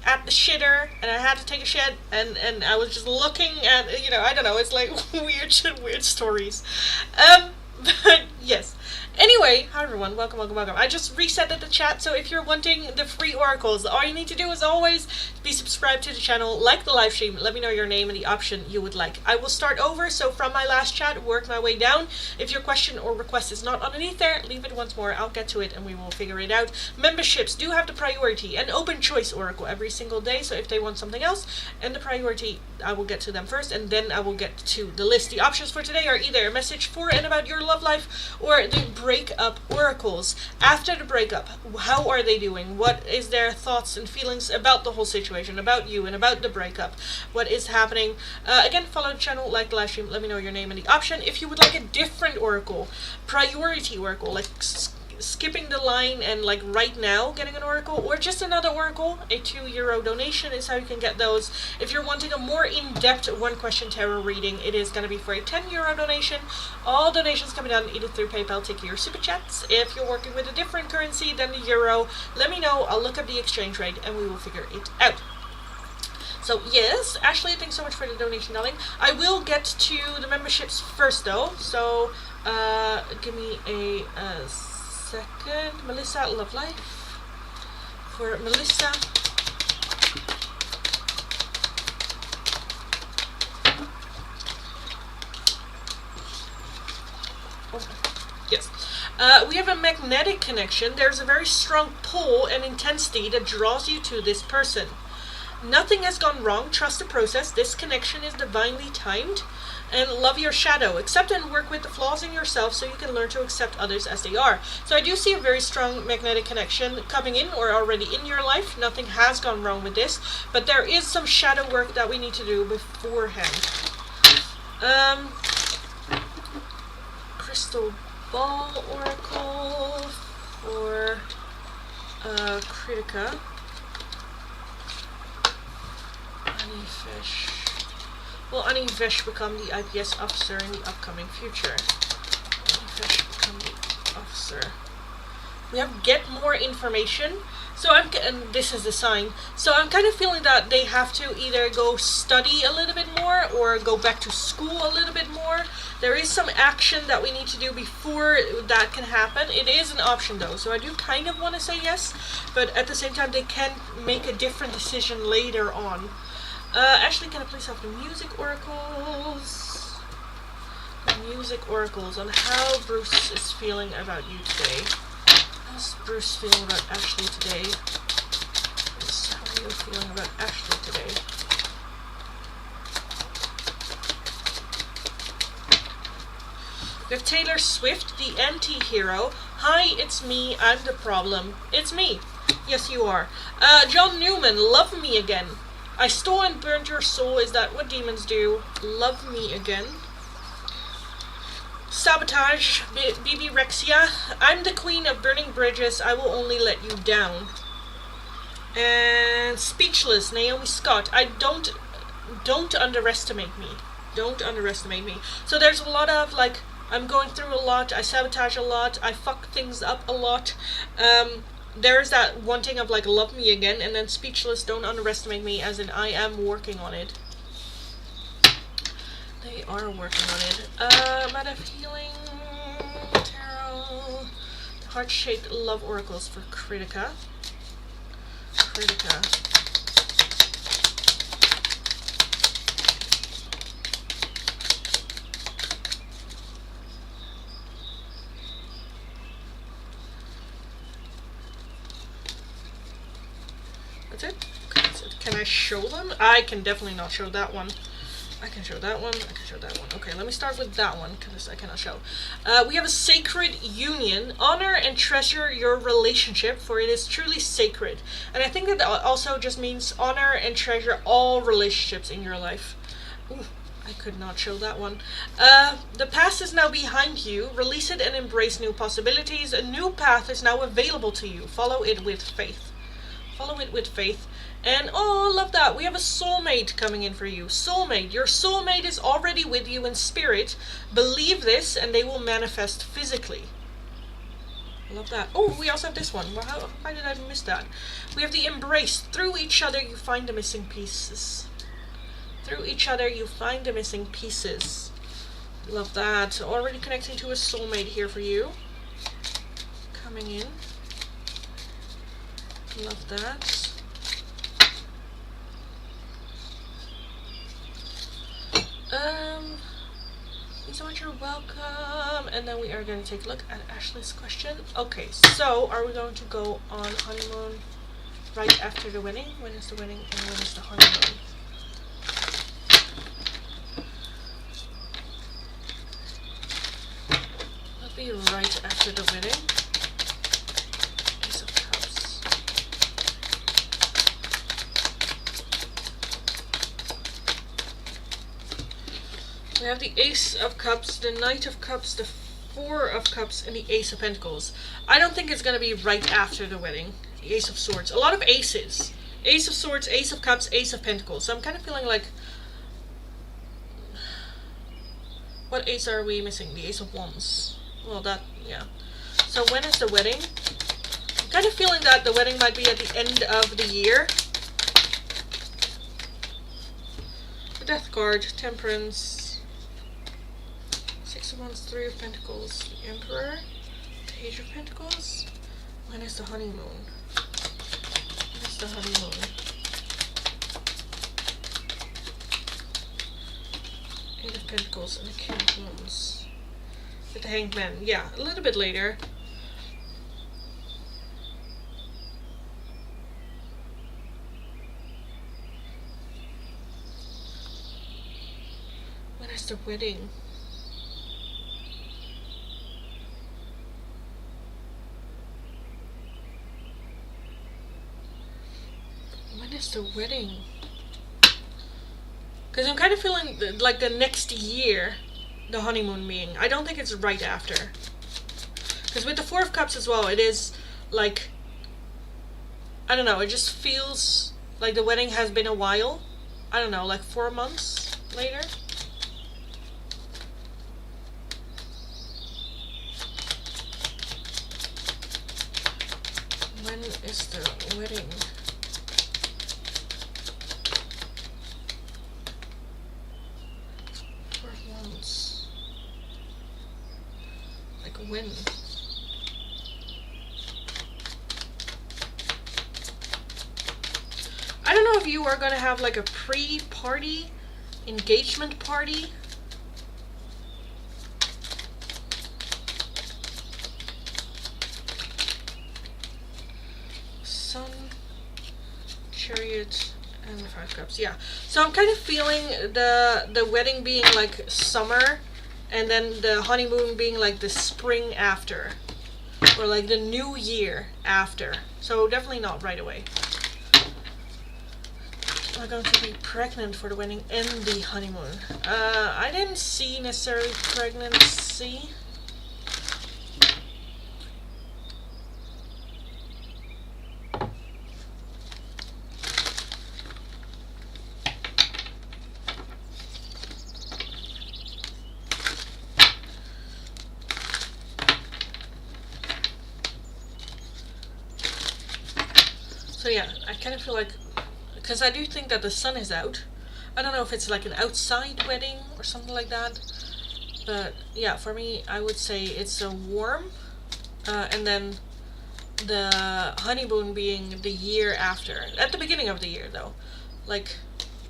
at the shitter, and I had to take a shit, and I was just looking at, I don't know, it's like weird stories. But yes. Anyway, hi everyone, welcome. I just reset the chat, so if you're wanting the free oracles, all you need to do is always be subscribed to the channel, like the live stream, let me know your name and the option you would like. I will start over, so from my last chat, work my way down. If your question or request is not underneath there, leave it once more, I'll get to it and we will figure it out. Memberships do have the priority, an open choice oracle every single day, so if they want something else, and the priority, I will get to them first, and then I will get to the list. The options for today are either a message for and about your love life, or the breakup oracles. After the breakup, how are they doing? What is their thoughts and feelings about the whole situation, about you, and about the breakup? What is happening? Again, follow the channel, like the live stream, let me know your name and the option. If you would like a different oracle, priority oracle, like skipping the line and like right now getting an oracle, or just another oracle, a €2 donation is how you can get those. If you're wanting a more in-depth one question tarot reading, it is going to be for a €10 donation. All donations can be done either through PayPal, Tiki, or Super Chats. If you're working with a different currency than the euro, let me know, I'll look up the exchange rate and we will figure it out. So yes, Ashley, thanks so much for the donation, darling. I will get to the memberships first though, so give me a second. Melissa, Love Life. For Melissa. Oh, yes. We have a magnetic connection. There's a very strong pull and intensity that draws you to this person. Nothing has gone wrong. Trust the process. This connection is divinely timed. And love your shadow. Accept and work with the flaws in yourself so you can learn to accept others as they are. So I do see a very strong magnetic connection coming in or already in your life. Nothing has gone wrong with this, but there is some shadow work that we need to do beforehand. Crystal Ball Oracle for Kritika. Honeyfish. Will Honeyfish become the IPS officer in the upcoming future? Honeyfish become the officer. We have get more information. So and this is the sign. So I'm kind of feeling that they have to either go study a little bit more or go back to school a little bit more. There is some action that we need to do before that can happen. It is an option though, so I do kind of want to say yes, but at the same time they can make a different decision later on. Ashley, can I please have the music oracles? The music oracles on how Bruce is feeling about you today. How's Bruce feeling about Ashley today? How are you feeling about Ashley today? We have Taylor Swift, the anti-hero. Hi, it's me. I'm the problem. It's me. Yes, you are. John Newman, love me again. I stole and burned your soul. Is that what demons do? Love me again. Sabotage, BB Rexia. I'm the queen of burning bridges. I will only let you down. And Speechless, Naomi Scott. Don't underestimate me. Don't underestimate me. So there's a lot of like, I'm going through a lot, I sabotage a lot, I fuck things up a lot. There's that wanting of like, love me again, and then Speechless, don't underestimate me, as in I am working on it. They are working on it. Amount of healing, tarot, heart-shaped love oracles for Critica. That's it? Okay, that's it. Can I show them? I can definitely not show that one. I can show that one. I can show that one. Okay, let me start with that one, because I cannot show. We have a sacred union. Honor and treasure your relationship, for it is truly sacred. And I think that also just means honor and treasure all relationships in your life. Ooh, I could not show that one. The past is now behind you. Release it and embrace new possibilities. A new path is now available to you. Follow it with faith. Follow it with faith. And oh, I love that. We have a soulmate coming in for you. Soulmate. Your soulmate is already with you in spirit. Believe this and they will manifest physically. I love that. Oh, we also have this one. Well, why did I miss that? We have the embrace. Through each other you find the missing pieces. Through each other you find the missing pieces. Love that. Already connecting to a soulmate here for you. Coming in. Love that. So much, you're welcome. And then we are going to take a look at Ashley's question. Okay, so are we going to go on honeymoon right after the wedding? When is the wedding and when is the honeymoon? That'll be right after the wedding. Ace of Cups. We have the Ace of Cups, the Knight of Cups, the Four of Cups, and the Ace of Pentacles. I don't think it's going to be right after the wedding. The Ace of Swords. A lot of aces. Ace of Swords, Ace of Cups, Ace of Pentacles. So I'm kind of feeling like... What ace are we missing? The Ace of Wands. Well, that, yeah. So when is the wedding? I'm kind of feeling that the wedding might be at the end of the year. The Death card, Temperance. Six of Wands, Three of Pentacles, the Emperor, the Page of Pentacles. When is the honeymoon? When is the honeymoon? Eight of Pentacles and the King of Wands. With the Hanged Man. Yeah, a little bit later. When is the wedding? When is the wedding? Because I'm kind of feeling like the next year, the honeymoon being. I don't think it's right after. Because with the Four of Cups as well, it is like, I don't know, it just feels like the wedding has been a while. I don't know, like 4 months later. When is the wedding? Like when? I don't know if you are gonna have like a pre-party, engagement party. Sun, Chariot, and the Five of Cups. Yeah. So I'm kind of feeling the wedding being like summer, and then the honeymoon being like the spring after, or like the new year after. So definitely not right away. I'm going to be pregnant for the wedding and the honeymoon. I didn't see necessarily pregnancy. yeah, I kind of feel like, because I do think that the sun is out. I don't know if it's like an outside wedding or something like that. But yeah, for me, I would say it's a warm. And then the honeymoon being the year after. At the beginning of the year, though. Like,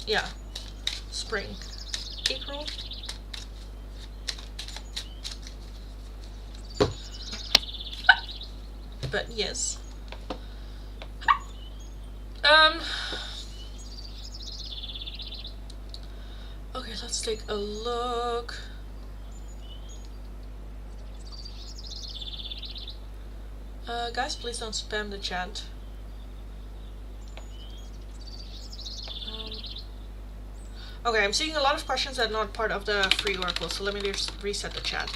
yeah, spring. April? But yes. Okay, let's take a look. Guys, please don't spam the chat. Okay, I'm seeing a lot of questions that are not part of the free oracle, so let me just reset the chat.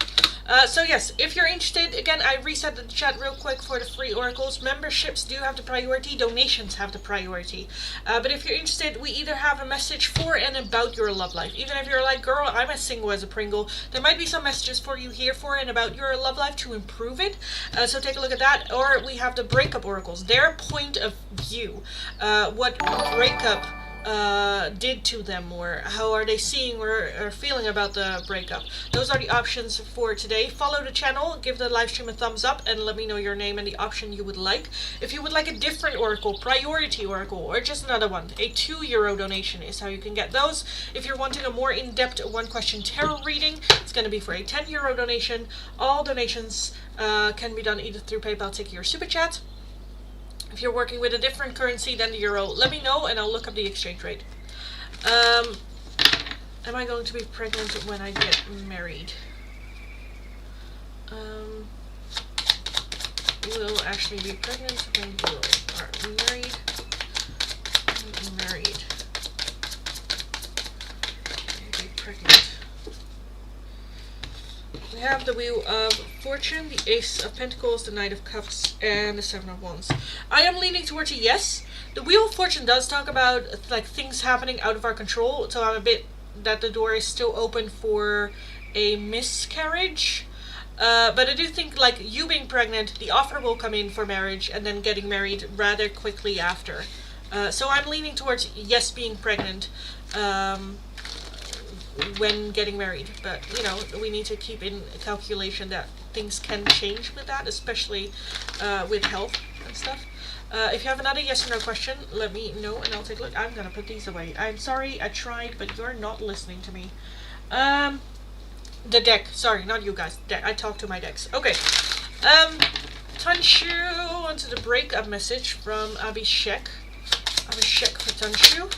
So yes, if you're interested, again, I reset the chat real quick for the free oracles. Memberships do have the priority, donations have the priority. But if you're interested, we either have a message for and about your love life. Even if you're like, girl, I'm as single as a Pringle, there might be some messages for you here for and about your love life to improve it. So take a look at that. Or we have the breakup oracles, their point of view. What breakup did to them, or how are they seeing or feeling about the breakup. Those are the options for today. Follow the channel, give the live stream a thumbs up, and let me know your name and the option you would like. If you would like a different oracle, priority oracle, or just another one, a €2 donation is how you can get those. If you're wanting a more in-depth one question tarot reading, it's going to be for a €10 donation. All donations can be done either through PayPal, Tiki, or Super Chat. If you're working with a different currency than the euro, let me know and I'll look up the exchange rate. Am I going to be pregnant when I get married? You will actually be pregnant when you are married. Be pregnant. We have the Wheel of Fortune, the Ace of Pentacles, the Knight of Cups, and the Seven of Wands. I am leaning towards a yes. The Wheel of Fortune does talk about like things happening out of our control, so I'm a bit that the door is still open for a miscarriage. But I do think like you being pregnant, the offer will come in for marriage and then getting married rather quickly after. So I'm leaning towards yes, being pregnant. When getting married, but you know, we need to keep in calculation that things can change with that, especially with health and stuff. If you have another yes or no question, let me know and I'll take a look. I'm gonna put these away. I'm sorry, I tried, but you're not listening to me. The deck, sorry, not you guys. I talk to my decks. Okay. Tanshu onto the breakup message from Abhishek. Abhishek for Tanshu.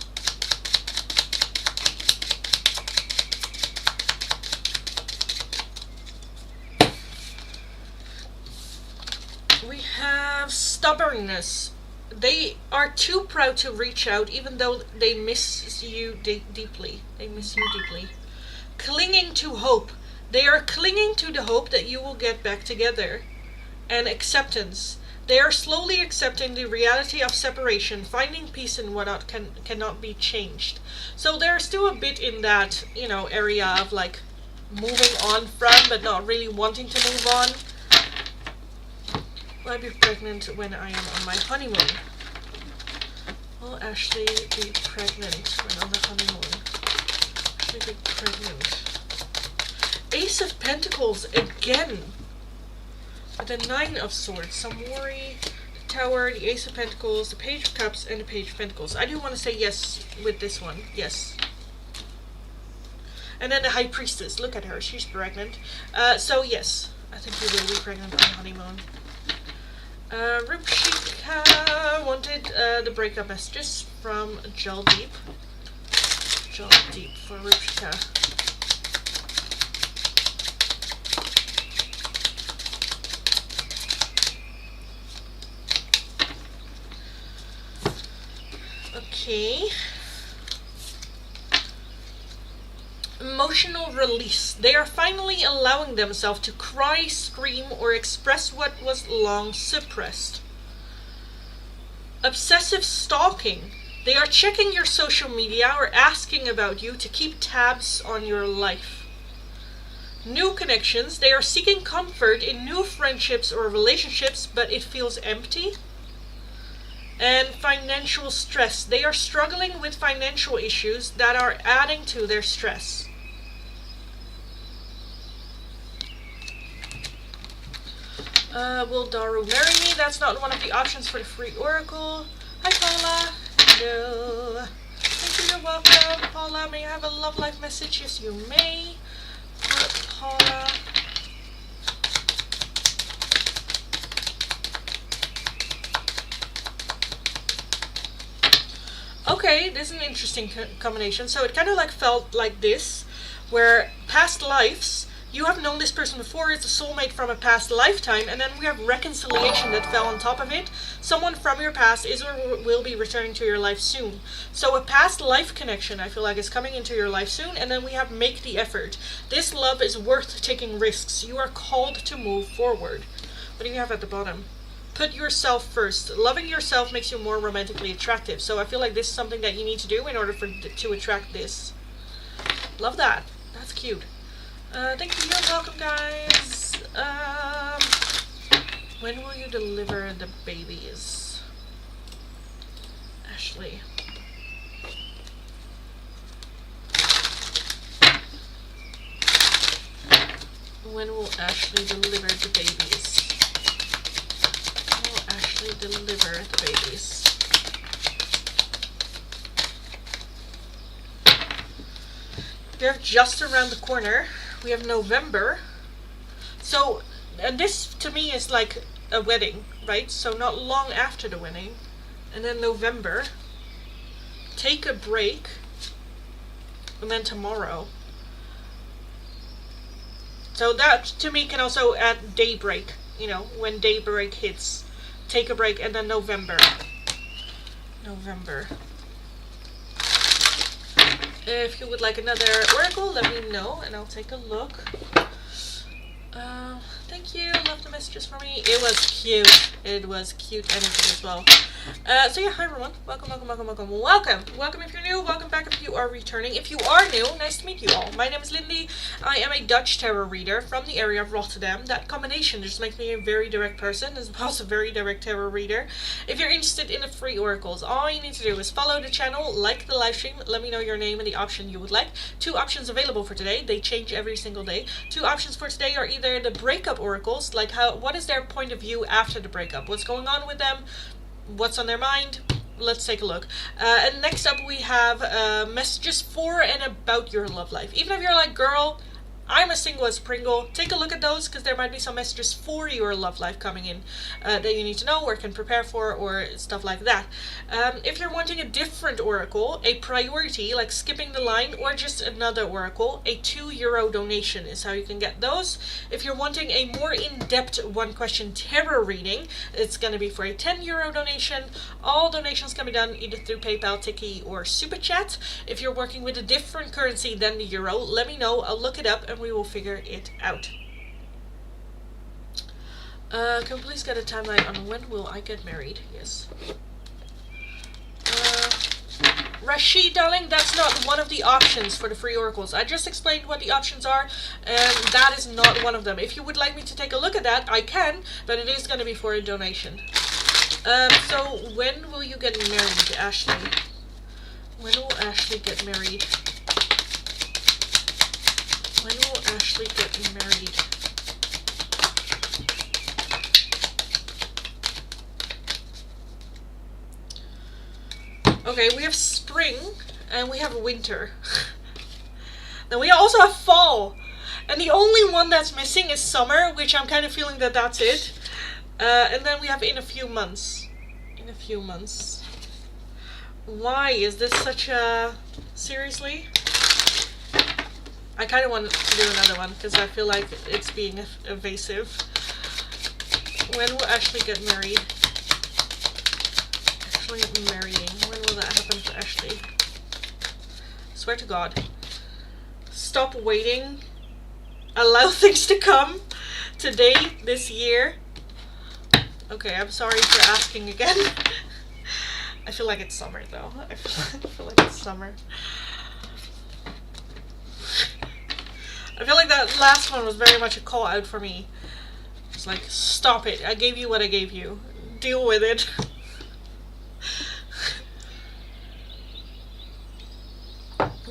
We have stubbornness. They are too proud to reach out even though they miss you deeply. They miss you deeply. Clinging to hope. They are clinging to the hope that you will get back together. And acceptance. They are slowly accepting the reality of separation, finding peace in what cannot be changed. So there's still a bit in that, you know, area of like moving on from, but not really wanting to move on. Will I be pregnant when I am on my honeymoon? Will Ashley be pregnant when on the honeymoon? Ashley be pregnant. Ace of Pentacles again. The Nine of Swords. Some worry. The Tower, the Ace of Pentacles, the Page of Cups, and the Page of Pentacles. I do want to say yes with this one. Yes. And then the High Priestess. Look at her. She's pregnant. So yes. I think you will be pregnant on the honeymoon. Rupshika wanted the breakup messages from Jaldeep. Jaldeep for Rupshika. Okay. Emotional release. They are finally allowing themselves to cry, scream, or express what was long suppressed. Obsessive stalking. They are checking your social media or asking about you to keep tabs on your life. New connections. They are seeking comfort in new friendships or relationships, but it feels empty. And financial stress. They are struggling with financial issues that are adding to their stress. Will Daru marry me? That's not one of the options for the free oracle. Hi Paula. Hello. Thank you, you're welcome. Paula, may I have a love life message? Yes, you may. For Paula. Okay, this is an interesting combination. So it kind of like felt like this, where past lives, you have known this person before, it's a soulmate from a past lifetime, and then we have reconciliation that fell on top of it. Someone from your past is or will be returning to your life soon. So a past life connection, I feel like, is coming into your life soon, and then we have make the effort. This love is worth taking risks. You are called to move forward. What do you have at the bottom? Put yourself first. Loving yourself makes you more romantically attractive. So I feel like this is something that you need to do in order to attract this. Love that. That's cute. Thank you. You're welcome, guys. When will you deliver the babies? Ashley. When will Ashley deliver the babies? When will Ashley deliver the babies? We have just around the corner. We have November. So, and this to me is like a wedding, right? So not long after the wedding. And then November. Take a break. And then tomorrow. So that to me can also add daybreak. You know, when daybreak hits. Take a break, and then November. November. If you would like another oracle, let me know and I'll take a look. Thank you. Love the messages for me. It was cute. It was cute energy as well. So yeah, hi everyone. Welcome, welcome, welcome, welcome, welcome. Welcome if you're new. Welcome back if you are returning. If you are new, nice to meet you all. My name is Lindy. I am a Dutch tarot reader from the area of Rotterdam. That combination just makes me a very direct person as well as a very direct tarot reader. If you're interested in the free oracles, all you need to do is follow the channel, like the live stream, let me know your name and the option you would like. 2 options available for today. They change every single day. 2 options for today are either the breakup oracles, like what is their point of view after the breakup? What's going on with them? What's on their mind? Let's take a look. And next up we have messages for and about your love life. Even if you're like, girl, I'm as single as Pringle, take a look at those because there might be some messages for your love life coming in that you need to know or can prepare for or stuff like that. If you're wanting a different oracle, a priority like skipping the line, or just another oracle, a €2 donation is how you can get those. If you're wanting a more in-depth one question tarot reading, it's going to be for a €10 donation. All donations can be done either through PayPal, Tiki, or Super Chat. If you're working with a different currency than the euro, let me know. I'll look it up and we will figure it out. Can we please get a timeline on when will I get married? Yes. Rashid, darling, that's not one of the options for the free oracles. I just explained what the options are, and that is not one of them. If you would like me to take a look at that, I can, but it is going to be for a donation. So when will you get married, Ashley? When will Ashley get married? When will Ashley get married? Okay, we have spring and we have winter. Then we also have fall. And the only one that's missing is summer, which I'm kind of feeling that that's it. And then we have in a few months. In a few months. Why is this such a... Seriously? I kind of want to do another one because I feel like it's being evasive. When will Ashley get married? Ashley marrying. When will that happen for Ashley? Swear to God. Stop waiting. Allow things to come. Today, this year. Okay, I'm sorry for asking again. I feel like it's summer though. I feel like it's summer. I feel like that last one was very much a call out for me. It's like, stop it. I gave you what I gave you. Deal with it.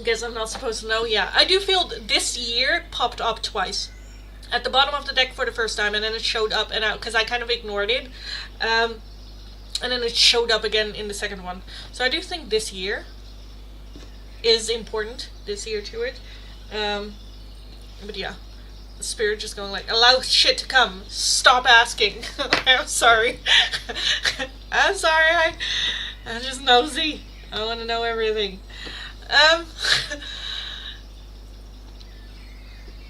Guess I'm not supposed to know. Yeah, I do feel this year popped up twice. At the bottom of the deck for the first time, and then it showed up and out because I kind of ignored it. And then it showed up again in the second one. So I do think this year is important, this year to it. But yeah, the spirit just going like, allow shit to come. Stop asking. I'm sorry. I'm sorry. I'm just nosy. I want to know everything.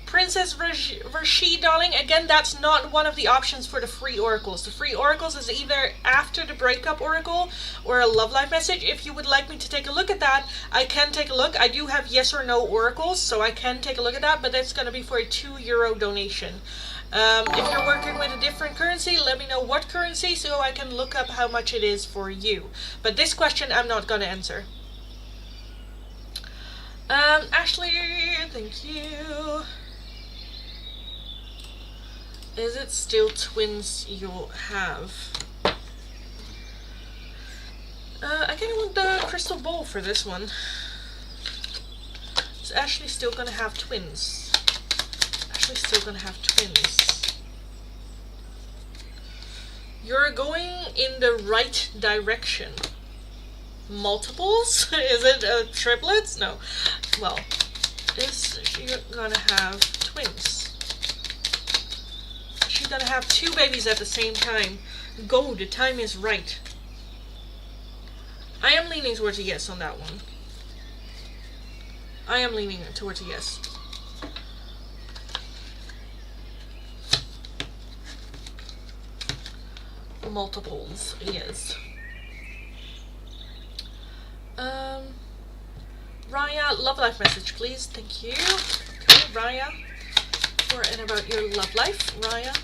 Princess Rashid, darling, again, that's not one of the options for the free oracles. The free oracles is either after the breakup oracle or a love life message. If you would like me to take a look at that, I can take a look. I do have yes or no oracles, so I can take a look at that, but that's going to be for a €2 donation. If you're working with a different currency, let me know what currency so I can look up how much it is for you. But this question I'm not going to answer. Ashley, thank you. Is it still twins you'll have? I kind of want the crystal ball for this one. Is Ashley still gonna have twins? Ashley's still gonna have twins. You're going in the right direction. Multiples? Is it triplets? No. Well, is she gonna have twins? She's gonna have 2 babies at the same time. Go, the time is right. I am leaning towards a yes on that one. I am leaning towards a yes. Multiples, yes. Raya, love life message, please. Thank you. Okay, Raya. For and about your love life, Raya.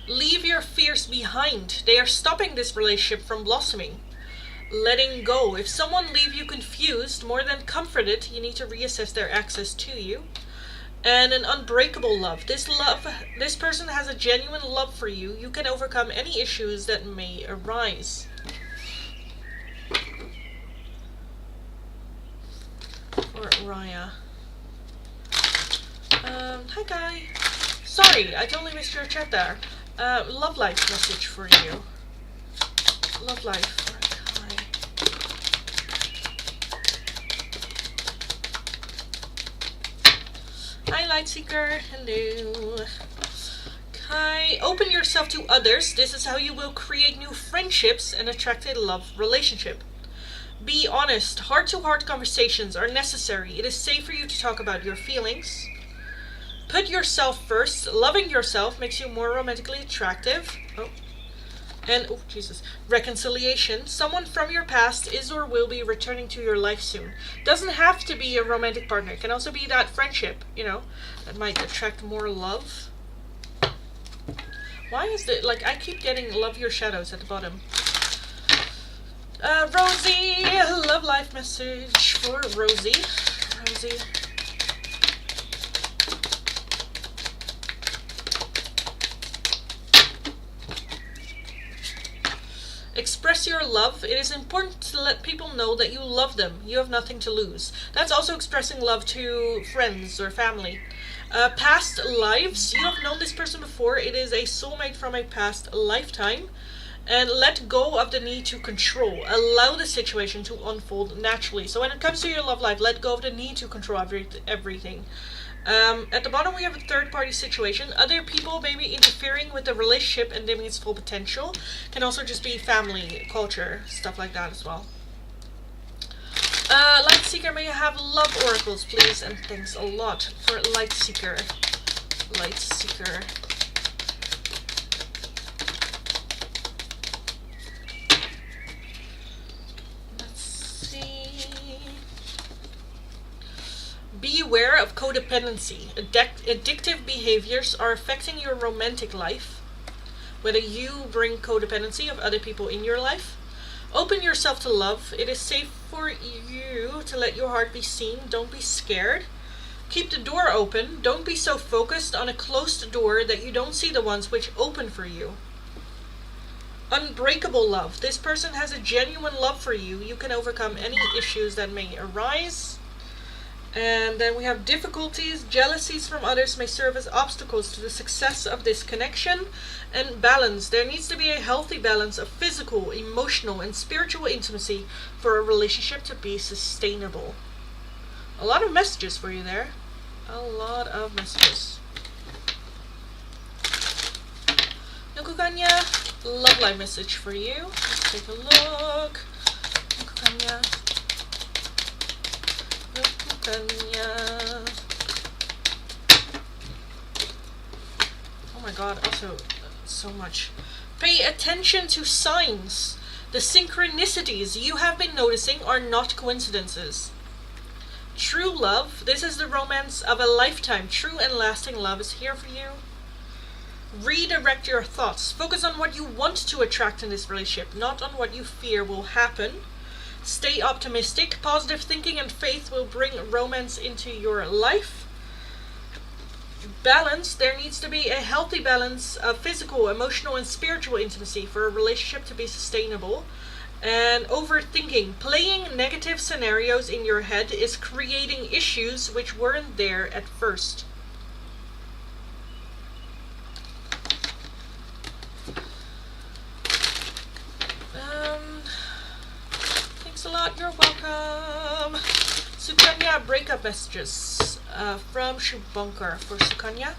Leave your fears behind. They are stopping this relationship from blossoming. Letting go. If someone leave you confused, more than comforted, you need to reassess their access to you. And an unbreakable love. This person has a genuine love for you. You can overcome any issues that may arise. For Raya. Hi Guy. Sorry, I totally missed your chat there. Love life message for you. Love life for Kai. Hi Lightseeker. Hello. Kai, open yourself to others. This is how you will create new friendships and attract a love relationship. Be honest. Heart-to-heart conversations are necessary. It is safe for you to talk about your feelings. Put yourself first. Loving yourself makes you more romantically attractive. Oh, Jesus. Reconciliation. Someone from your past is or will be returning to your life soon. Doesn't have to be a romantic partner. It can also be that friendship, that might attract more love. Why is it, I keep getting love your shadows at the bottom. Rosie. Love life message for Rosie. Rosie. Express your love. It is important to let people know that you love them. You have nothing to lose. That's also expressing love to friends or family. Past lives. You have known this person before. It is a soulmate from a past lifetime. And let go of the need to control. Allow the situation to unfold naturally. So when it comes to your love life, let go of the need to control everything. At the bottom we have a third-party situation. Other people may be interfering with the relationship and dimming its full potential. Can also just be family, culture, stuff like that as well. Lightseeker, may I have love oracles, please? And thanks a lot for Lightseeker. Lightseeker. Be aware of codependency. Addictive behaviors are affecting your romantic life. Whether you bring codependency of other people in your life. Open yourself to love. It is safe for you to let your heart be seen. Don't be scared. Keep the door open. Don't be so focused on a closed door that you don't see the ones which open for you. Unbreakable love. This person has a genuine love for you. You can overcome any issues that may arise. And then we have difficulties. Jealousies from others may serve as obstacles to the success of this connection. And balance. There needs to be a healthy balance of physical, emotional, and spiritual intimacy for a relationship to be sustainable. A lot of messages for you there. A lot of messages. Nukukanya, love life message for you. Let's take a look. Nukukanya. Nukukanya. Oh my god, also so much. Pay attention to signs. The synchronicities you have been noticing are not coincidences. True love, this is the romance of a lifetime. True and lasting love is here for you. Redirect your thoughts. Focus on what you want to attract in this relationship, not on what you fear will happen. Stay optimistic. Positive thinking and faith will bring romance into your life. Balance. There needs to be a healthy balance of physical, emotional, and spiritual intimacy for a relationship to be sustainable. And overthinking. Playing negative scenarios in your head is creating issues which weren't there at first. Thanks a lot. You're welcome. Sukanya, breakup messages from Shubankar for Sukanya.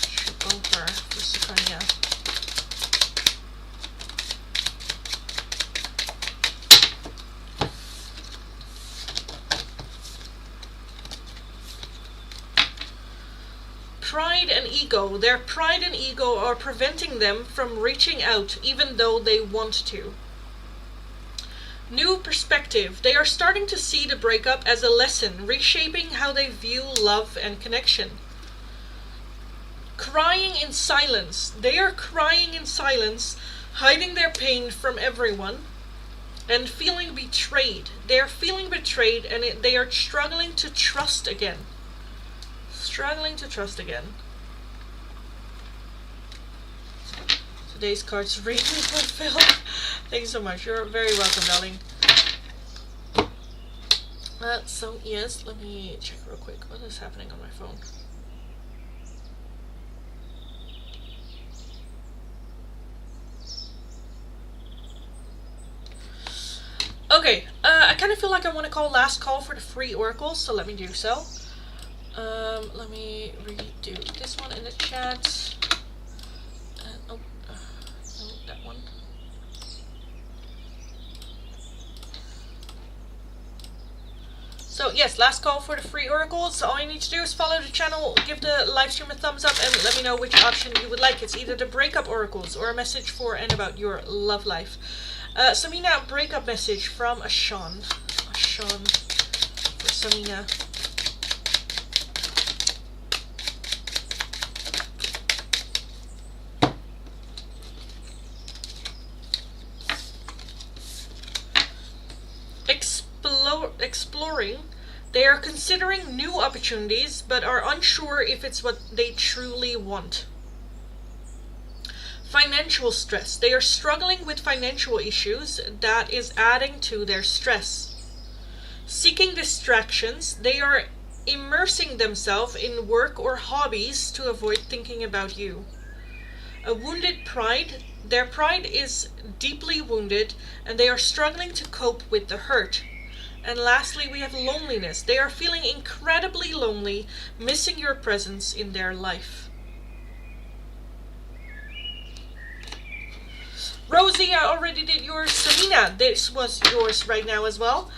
Shubankar for Sukanya. Pride and ego. Their pride and ego are preventing them from reaching out even though they want to. New perspective. They are starting to see the breakup as a lesson, reshaping how they view love and connection. Crying in silence. They are crying in silence, hiding their pain from everyone, and feeling betrayed. They are feeling betrayed and they are struggling to trust again. Struggling to trust again. Today's card's reading fulfilled. Thanks so much. You're very welcome, darling. So yes, let me check real quick what is happening on my phone. Okay, I kind of feel like I want to call last call for the free oracles, so let me do so. Let me redo this one in the chat. No, that one. So yes, last call for the free oracles. All you need to do is follow the channel, give the live stream a thumbs up, and let me know which option you would like. It's either the breakup oracles or a message for and about your love life. Samina, breakup message from Ashan. Ashan for Samina. Exploring. They are considering new opportunities but are unsure if it's what they truly want. Financial stress. They are struggling with financial issues that is adding to their stress. Seeking distractions. They are immersing themselves in work or hobbies to avoid thinking about you. A wounded pride. Their pride is deeply wounded and they are struggling to cope with the hurt. And lastly, we have loneliness. They are feeling incredibly lonely, missing your presence in their life. Rosie, I already did yours. Selena, this was yours right now as well.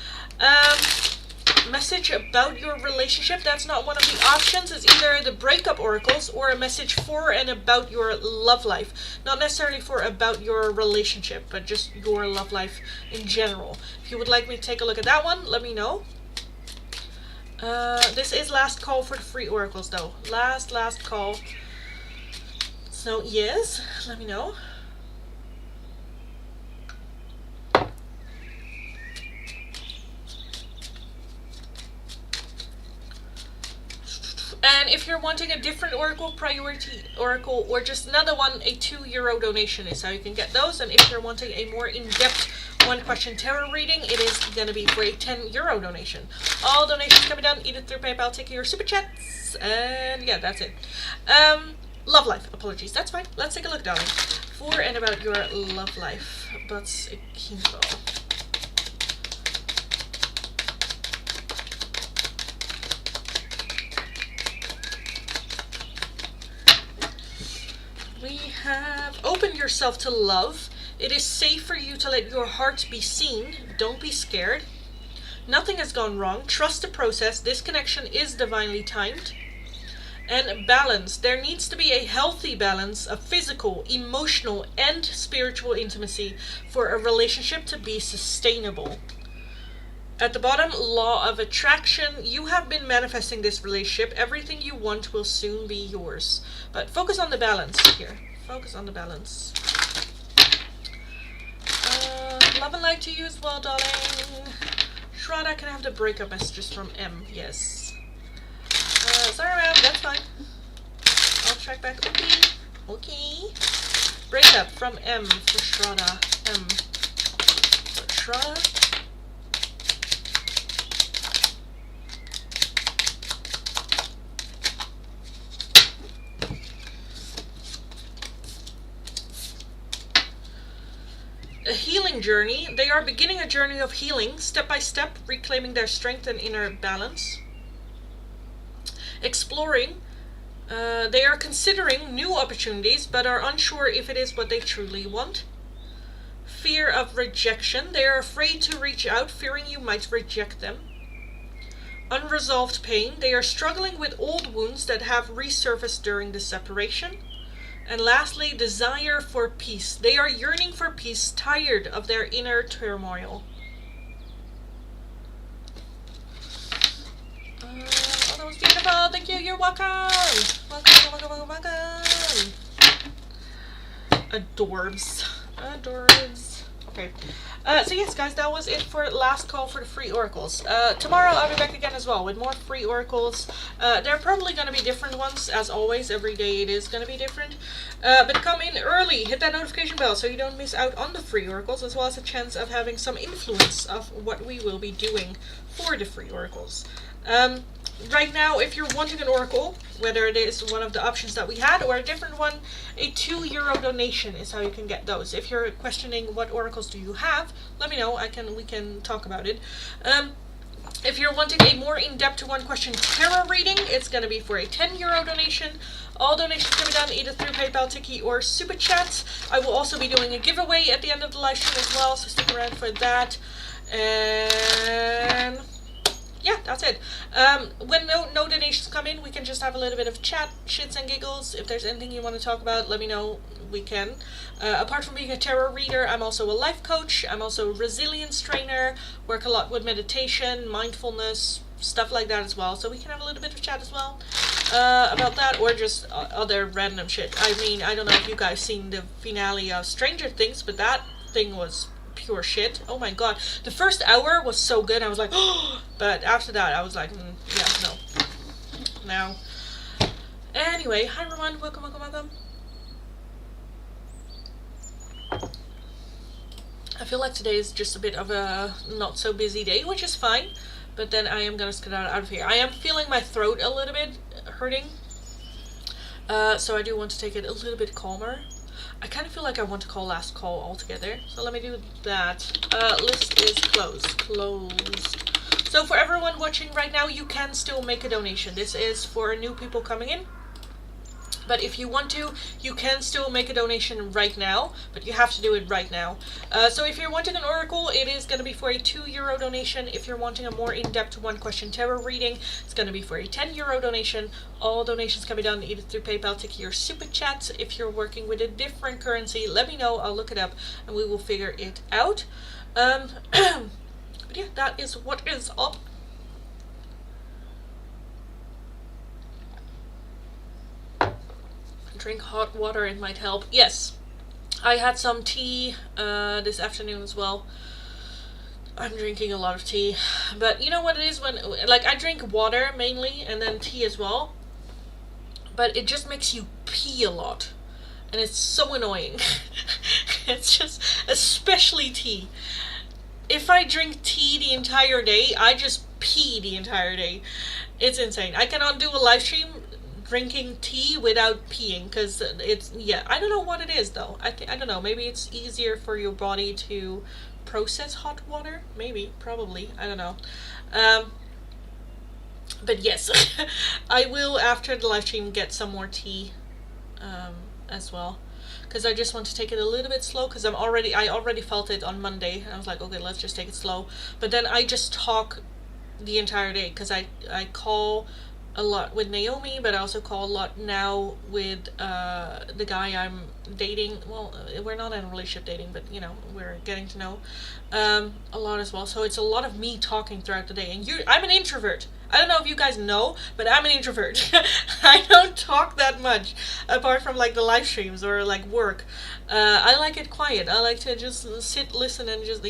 Message about your relationship. That's not one of the options. It's either the breakup oracles or a message for and about your love life. Not necessarily for about your relationship, but just your love life in general. If you would like me to take a look at that one, let me know. This is last call for the free oracles though. Last call. So yes, let me know. And if you're wanting a different oracle, priority oracle, or just another one, a €2 donation is how you can get those. And if you're wanting a more in-depth one-question tarot reading, it is going to be for a €10 donation. All donations can be done either through PayPal, Tiki, or Super Chats. And yeah, that's it. Love life. Apologies. That's fine. Let's take a look, darling. For and about your love life. That's a Kimbo. We have open yourself to love. It is safe for you to let your heart be seen. Don't be scared. Nothing has gone wrong. Trust the process. This connection is divinely timed. And balance. There needs to be a healthy balance of physical, emotional, and spiritual intimacy for a relationship to be sustainable. At the bottom, law of attraction. You have been manifesting this relationship. Everything you want will soon be yours. But focus on the balance here. Focus on the balance. Love and light to you as well, darling. Shraddha, can I have the breakup messages from M? Yes. Sorry, ma'am. That's fine. I'll track back. Okay. Okay. Breakup from M for Shraddha. M for Shraddha. A healing journey. They are beginning a journey of healing, step by step, reclaiming their strength and inner balance. Exploring. They are considering new opportunities, but are unsure if it is what they truly want. Fear of rejection. They are afraid to reach out, fearing you might reject them. Unresolved pain. They are struggling with old wounds that have resurfaced during the separation. And lastly, desire for peace. They are yearning for peace, tired of their inner turmoil. Oh, that was beautiful. Thank you. You're welcome. Welcome. Adorbs. Okay. So yes, guys, that was it for last call for the free oracles. Tomorrow I'll be back again as well with more free oracles. They're probably going to be different ones, as always. Every day it is going to be different. But come in early, hit that notification bell so you don't miss out on the free oracles, as well as a chance of having some influence of what we will be doing for the free oracles. Right now, if you're wanting an oracle, whether it is one of the options that we had or a different one, a €2 donation is how you can get those. If you're questioning what oracles do you have, let me know. We can talk about it. If you're wanting a more in-depth one-question tarot reading, it's going to be for a €10 donation. All donations can be done either through PayPal, Tiki, or Super Chat. I will also be doing a giveaway at the end of the live stream as well, so stick around for that. And yeah, that's it. When no donations come in, we can just have a little bit of chat, shits and giggles. If there's anything you want to talk about, let me know. We can. Apart from being a tarot reader, I'm also a life coach. I'm also a resilience trainer. Work a lot with meditation, mindfulness, stuff like that as well. So we can have a little bit of chat as well about that, or just other random shit. I mean, I don't know if you guys seen the finale of Stranger Things, but that thing was pure shit. Oh my god. The first hour was so good. I was like, oh, but after that I was like, yeah, no. Anyway, hi everyone. Welcome. I feel like today is just a bit of a not so busy day, which is fine. But then I am gonna skedaddle out of here. I am feeling my throat a little bit hurting. So I do want to take it a little bit calmer. I kind of feel like I want to call last call altogether. So let me do that. List is closed. So for everyone watching right now, you can still make a donation. This is for new people coming in. But if you want to, you can still make a donation right now, but you have to do it right now. So if you're wanting an oracle, it is going to be for a €2 donation. If you're wanting a more in-depth one-question tarot reading, it's going to be for a €10 donation. All donations can be done either through PayPal, Tiki, or Super Chat. If you're working with a different currency, let me know. I'll look it up and we will figure it out. But yeah, that is what is up. Drink hot water, it might help. Yes, I had some tea this afternoon as well. I'm drinking a lot of tea, but you know what it is when, like, I drink water mainly and then tea as well. but it just makes you pee a lot. And it's so annoying. It's just, especially tea. If I drink tea the entire day, I just pee the entire day. It's insane. I cannot do a live stream drinking tea without peeing because it's, yeah, I don't know what it is though. I don't know. Maybe it's easier for your body to process hot water. Maybe, probably. I don't know. But yes, I will after the live stream get some more tea as well, because I just want to take it a little bit slow, because I already felt it on Monday. I was like, okay, let's just take it slow. But then I just talk the entire day, because I call a lot with Naomi, but I also call a lot now with the guy I'm dating. Well, we're not in a relationship dating, but you know, we're getting to know a lot as well. So it's a lot of me talking throughout the day. And I'm an introvert. I don't know if you guys know, but I'm an introvert. I don't talk that much, apart from like the live streams or like work. I like it quiet. I like to just sit, listen, and just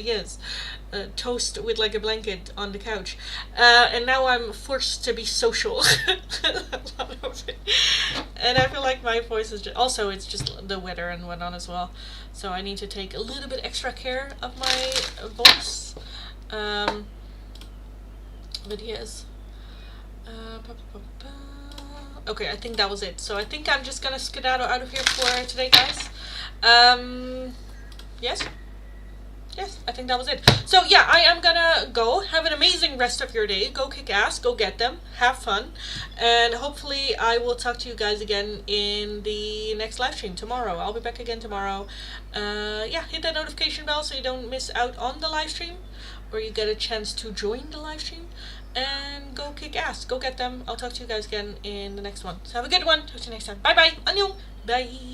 toast with like a blanket on the couch. And now I'm forced to be social. A lot of it. And I feel like my voice is also, it's just the weather and whatnot as well. So I need to take a little bit extra care of my voice. But yes. Okay, I think that was it. So I think I'm just gonna skedaddle out of here for today, guys. Yes? Yes, I think that was it. So yeah, I am gonna go. Have an amazing rest of your day. Go kick ass. Go get them. Have fun. And hopefully I will talk to you guys again in the next live stream tomorrow. I'll be back again tomorrow. Yeah, hit that notification bell so you don't miss out on the live stream, or you get a chance to join the live stream. And go kick ass. Go get them. I'll talk to you guys again in the next one. So have a good one. Talk to you next time. Bye bye. Annyeong. Bye.